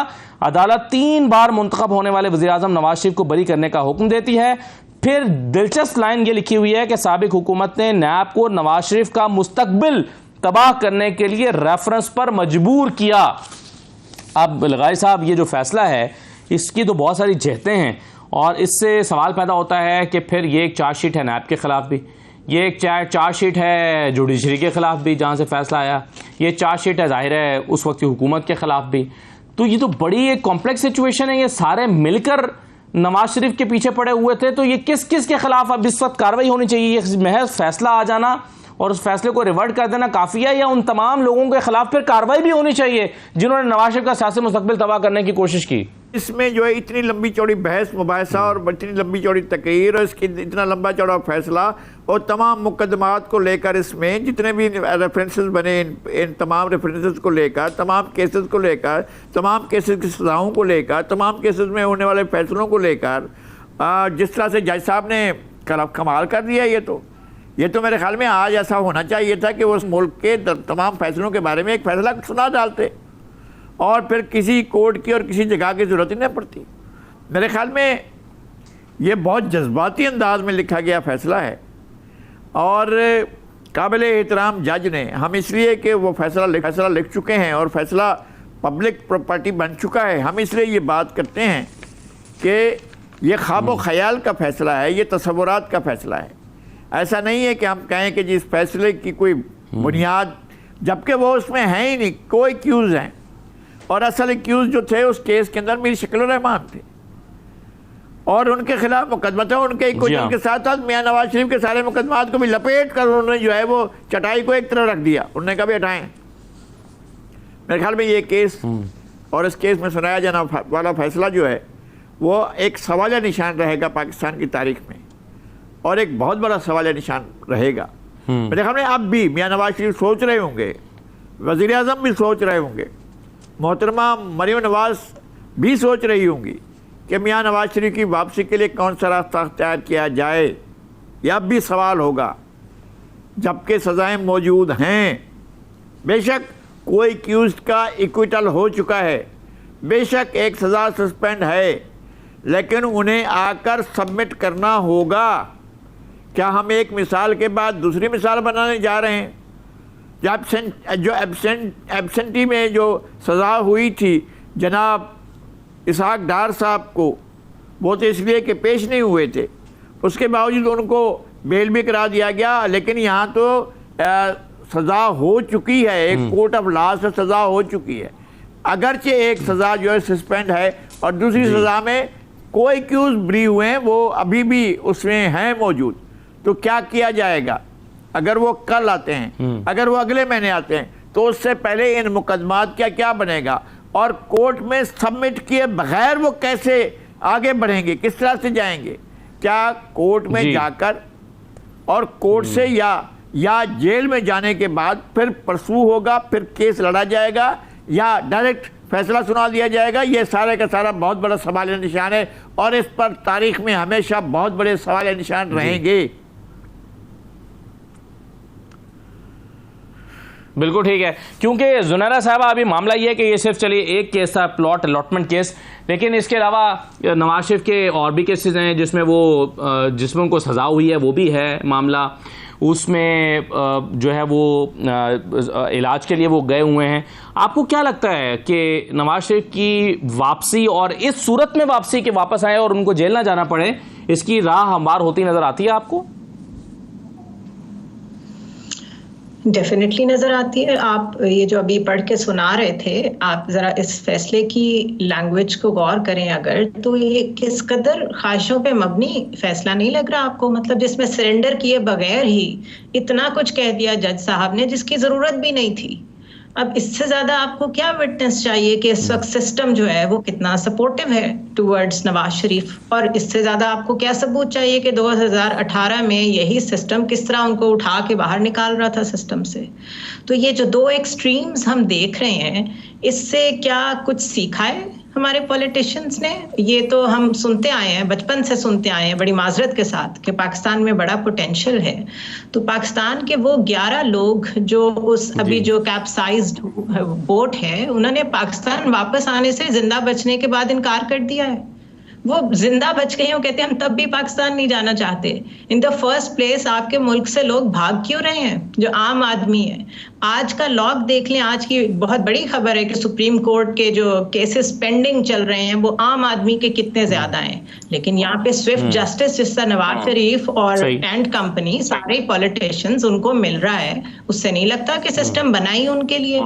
अदालत 3 बार मुंतखब होने वाले वज़ीर-ए-आज़म नवाज शरीफ को बरी करने का हुक्म देती है। फिर दिलचस्प लाइन ये लिखी हुई है कि साबिक हुकूमत ने नैब को नवाज शरीफ का मुस्तकबिल तबाह करने के लिए रेफरेंस पर मजबूर किया। अब लगारी साहब, ये जो फैसला है इसकी तो बहुत सारी जहतें हैं और इससे सवाल पैदा होता है कि फिर ये एक चार्जशीट है नैब के खिलाफ भी, ये एक चार्जशीट है जुडिशरी के खिलाफ भी जहाँ से फैसला आया, ये चार्जशीट है जाहिर है उस वक्त की हुकूमत के खिलाफ भी। तो ये तो बड़ी एक कॉम्प्लेक्स सिचुएशन है, ये सारे मिलकर नवाज शरीफ के पीछे पड़े हुए थे। तो ये किस किस के खिलाफ अब इस वक्त कार्रवाई होनी चाहिए? ये महज फैसला आ जाना और उस फैसले को रिवर्ट कर देना काफ़ी है, या उन तमाम लोगों के खिलाफ फिर कार्रवाई भी होनी चाहिए जिन्होंने नवाज शरीफ का सियासी मुस्तकबिल तबाह करने की कोशिश की? इसमें जो है इतनी लंबी चौड़ी बहस मुबाहिसा और इतनी लंबी चौड़ी तकरीर और इसकी इतना लंबा चौड़ा फैसला और तमाम मुकदमात को लेकर, इसमें जितने भी रेफरेंसेस बने इन तमाम रेफरेंसेस को लेकर, तमाम केसेस को लेकर, तमाम केसेस की सज़ाओं को लेकर, तमाम केसेस में होने वाले फैसलों को लेकर, जिस तरह से जज साहब ने कमाल कर दिया। ये तो मेरे ख्याल में आज ऐसा होना चाहिए था कि वो उस मुल्क के तमाम फैसलों के बारे में एक फ़ैसला सुना डालते और फिर किसी कोर्ट की और किसी जगह की ज़रूरत ही नहीं पड़ती। मेरे ख्याल में ये बहुत जज्बाती अंदाज में लिखा गया फ़ैसला है और काबिल एहतराम जज ने, हम इसलिए कि वो फैसला लिख चुके हैं और फैसला पब्लिक प्रॉपर्टी बन चुका है, हम इसलिए ये बात करते हैं कि ये ख्वाब व ख़याल का फ़ैसला है, ये तसव्वुरात का फ़ैसला है। ऐसा नहीं है कि हम कहें कि जिस फैसले की कोई बुनियाद, जबकि वो उसमें है ही नहीं, कोई एक्यूज़ हैं और असल एक्यूज़ जो थे उस केस के अंदर मीर शकील रहमान थे और उनके खिलाफ मुकदमा था। उनके के साथ साथ मियाँ नवाज शरीफ के सारे मुकदमात को भी लपेट कर उन्होंने जो है वो चटाई को एक तरफ रख दिया, उन्होंने कहा भी हटाएं। मेरे ख्याल में ये केस और इस केस में सुनाया जाने वाला फैसला जो है वो एक सवाल निशान रहेगा पाकिस्तान की तारीख में और एक बहुत बड़ा सवाल निशान रहेगा। मेरे ख्याल में अब भी मियाँ नवाज शरीफ सोच रहे होंगे वज़ीर आज़म भी सोच रहे होंगे, मोहतरमा मरीम नवाज़ भी सोच रही होंगी कि मियाँ नवाज़ शरीफ की वापसी के लिए कौन सा रास्ता अख्तियार किया जाए। यह अब भी सवाल होगा जबकि सज़ाएँ मौजूद हैं। बेशक कोई एक्यूज़्ड का एक्विटल हो चुका है, बेशक एक सज़ा सस्पेंड है, लेकिन उन्हें आकर सबमिट करना होगा। क्या हम एक मिसाल के बाद दूसरी मिसाल बनाने जा रहे हैं? जो एब्सेंटी में जो सज़ा हुई थी जनाब इसहाक डार साहब को, वो तो इसलिए कि पेश नहीं हुए थे, उसके बावजूद उनको बेल भी करा दिया गया। लेकिन यहाँ तो सज़ा हो चुकी है, एक कोर्ट ऑफ लॉ से सज़ा हो चुकी है। अगरचे एक सज़ा जो है सस्पेंड है और दूसरी सज़ा में कोई एक्यूज ब्री हुए हैं, वो अभी भी उसमें हैं मौजूद। तो क्या किया जाएगा? अगर वो कल आते हैं, अगर वो अगले महीने आते हैं, तो उससे पहले इन मुकदमात क्या क्या बनेगा और कोर्ट में सबमिट किए बगैर वो कैसे आगे बढ़ेंगे, किस तरह से जाएंगे? क्या कोर्ट में जाकर और कोर्ट से या जेल में जाने के बाद फिर परसू होगा, फिर केस लड़ा जाएगा या डायरेक्ट फैसला सुना दिया जाएगा? ये सारे का सारा बहुत बड़ा सवाल निशान है और इस पर तारीख में हमेशा बहुत बड़े सवाल निशान रहेंगे। बिल्कुल ठीक है, क्योंकि जुनैरा साहबा अभी मामला ये है कि ये सिर्फ चलिए एक केस था, प्लॉट अलॉटमेंट केस, लेकिन इसके अलावा नवाज शरीफ के और भी केसेस हैं जिसमें उनको सज़ा हुई है, वो भी है मामला। उसमें जो है वो इलाज के लिए वो गए हुए हैं। आपको क्या लगता है कि नवाज शरीफ की वापसी और इस सूरत में वापसी के वापस आए और उनको जेल ना जाना पड़े, इसकी राह हमवार होती नजर आती है आपको? डेफिनेटली नजर आती है। आप ये जो अभी पढ़ के सुना रहे थे, आप जरा इस फैसले की लैंग्वेज को गौर करें अगर, तो ये किस कदर ख्वाहिशों पे मबनी फैसला नहीं लग रहा आपको? मतलब जिसमें सरेंडर किए बगैर ही इतना कुछ कह दिया जज साहब ने जिसकी जरूरत भी नहीं थी। अब इससे ज्यादा आपको क्या विटनेस चाहिए कि इस वक्त सिस्टम जो है वो कितना सपोर्टिव है टुवर्ड्स नवाज शरीफ, और इससे ज्यादा आपको क्या सबूत चाहिए कि 2018 में यही सिस्टम किस तरह उनको उठा के बाहर निकाल रहा था सिस्टम से। तो ये जो दो एक्सट्रीम्स हम देख रहे हैं, इससे क्या कुछ सीखा है हमारे पॉलिटिशियंस ने? ये तो हम सुनते आए हैं, बचपन से सुनते आए हैं बड़ी माजरत के साथ कि पाकिस्तान में बड़ा पोटेंशियल है। तो पाकिस्तान के वो 11 लोग जो उस अभी जो कैप्साइज्ड बोट है, उन्होंने पाकिस्तान वापस आने से जिंदा बचने के बाद इनकार कर दिया है। वो जिंदा बच गए हो कहते हैं, हम तब भी पाकिस्तान नहीं जाना चाहते। इन द फर्स्ट प्लेस आपके मुल्क से लोग भाग क्यों रहे हैं? जो आम आदमी है। आज का लॉग देख लें, आज की बहुत बड़ी खबर है कि सुप्रीम कोर्ट के जो केसेस पेंडिंग चल रहे हैं वो आम आदमी के कितने ज्यादा हैं। लेकिन यहाँ पे स्विफ्ट जस्टिस जिसका नवाज शरीफ और एंड कंपनी सारे पॉलिटिशियंस उनको मिल रहा है, उससे नहीं लगता कि सिस्टम बना ही उनके लिए।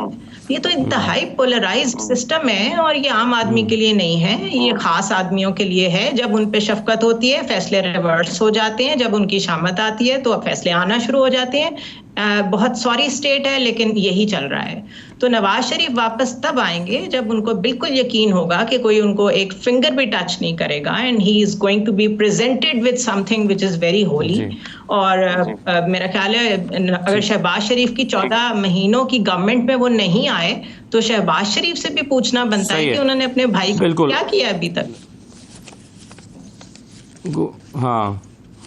ये तो इंतहाई पोलराइज्ड सिस्टम है और ये आम आदमी के लिए नहीं है, ये खास आदमियों के लिए है। जब उन पे शफकत होती है फैसले रिवर्स हो जाते हैं, जब उनकी शामत आती है तो फैसले आना शुरू हो जाते हैं। बहुत सॉरी स्टेट है लेकिन यही चल रहा है। तो नवाज शरीफ वापस तब आएंगे जब उनको बिल्कुल यकीन होगा कि कोई उनको एक फिंगर भी टच नहीं करेगा and he is going to be presented with something which is very holy. और मेरा ख्याल है अगर शहबाज शरीफ की 14 महीनों की गवर्नमेंट में वो नहीं आए तो शहबाज शरीफ से भी पूछना बनता है कि उन्होंने अपने भाई को क्या किया अभी तक। हाँ,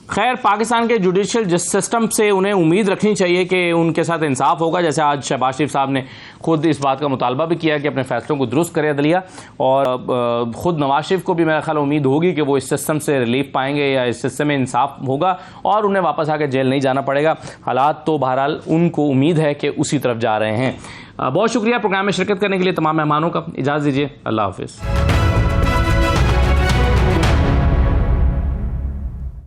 खैर पाकिस्तान के जुडिशियल सिस्टम से उन्हें उम्मीद रखनी चाहिए कि उनके साथ इंसाफ होगा। जैसे आज शहबाज शरीफ साहब ने खुद इस बात का मुतालबा भी किया कि अपने फैसलों को दुरुस्त करे अदलिया, और खुद नवाज शरीफ को भी मेरा ख्याल उम्मीद होगी कि वो इस सिस्टम से रिलीफ पाएंगे या इस सिस्टम में इंसाफ होगा और उन्हें वापस आकर जेल नहीं जाना पड़ेगा। हालात तो बहरहाल उनको उम्मीद है कि उसी तरफ जा रहे हैं। बहुत शुक्रिया प्रोग्राम में शिरकत करने के लिए तमाम मेहमानों का। इजाज़त दीजिए, अल्लाह हाफिज़।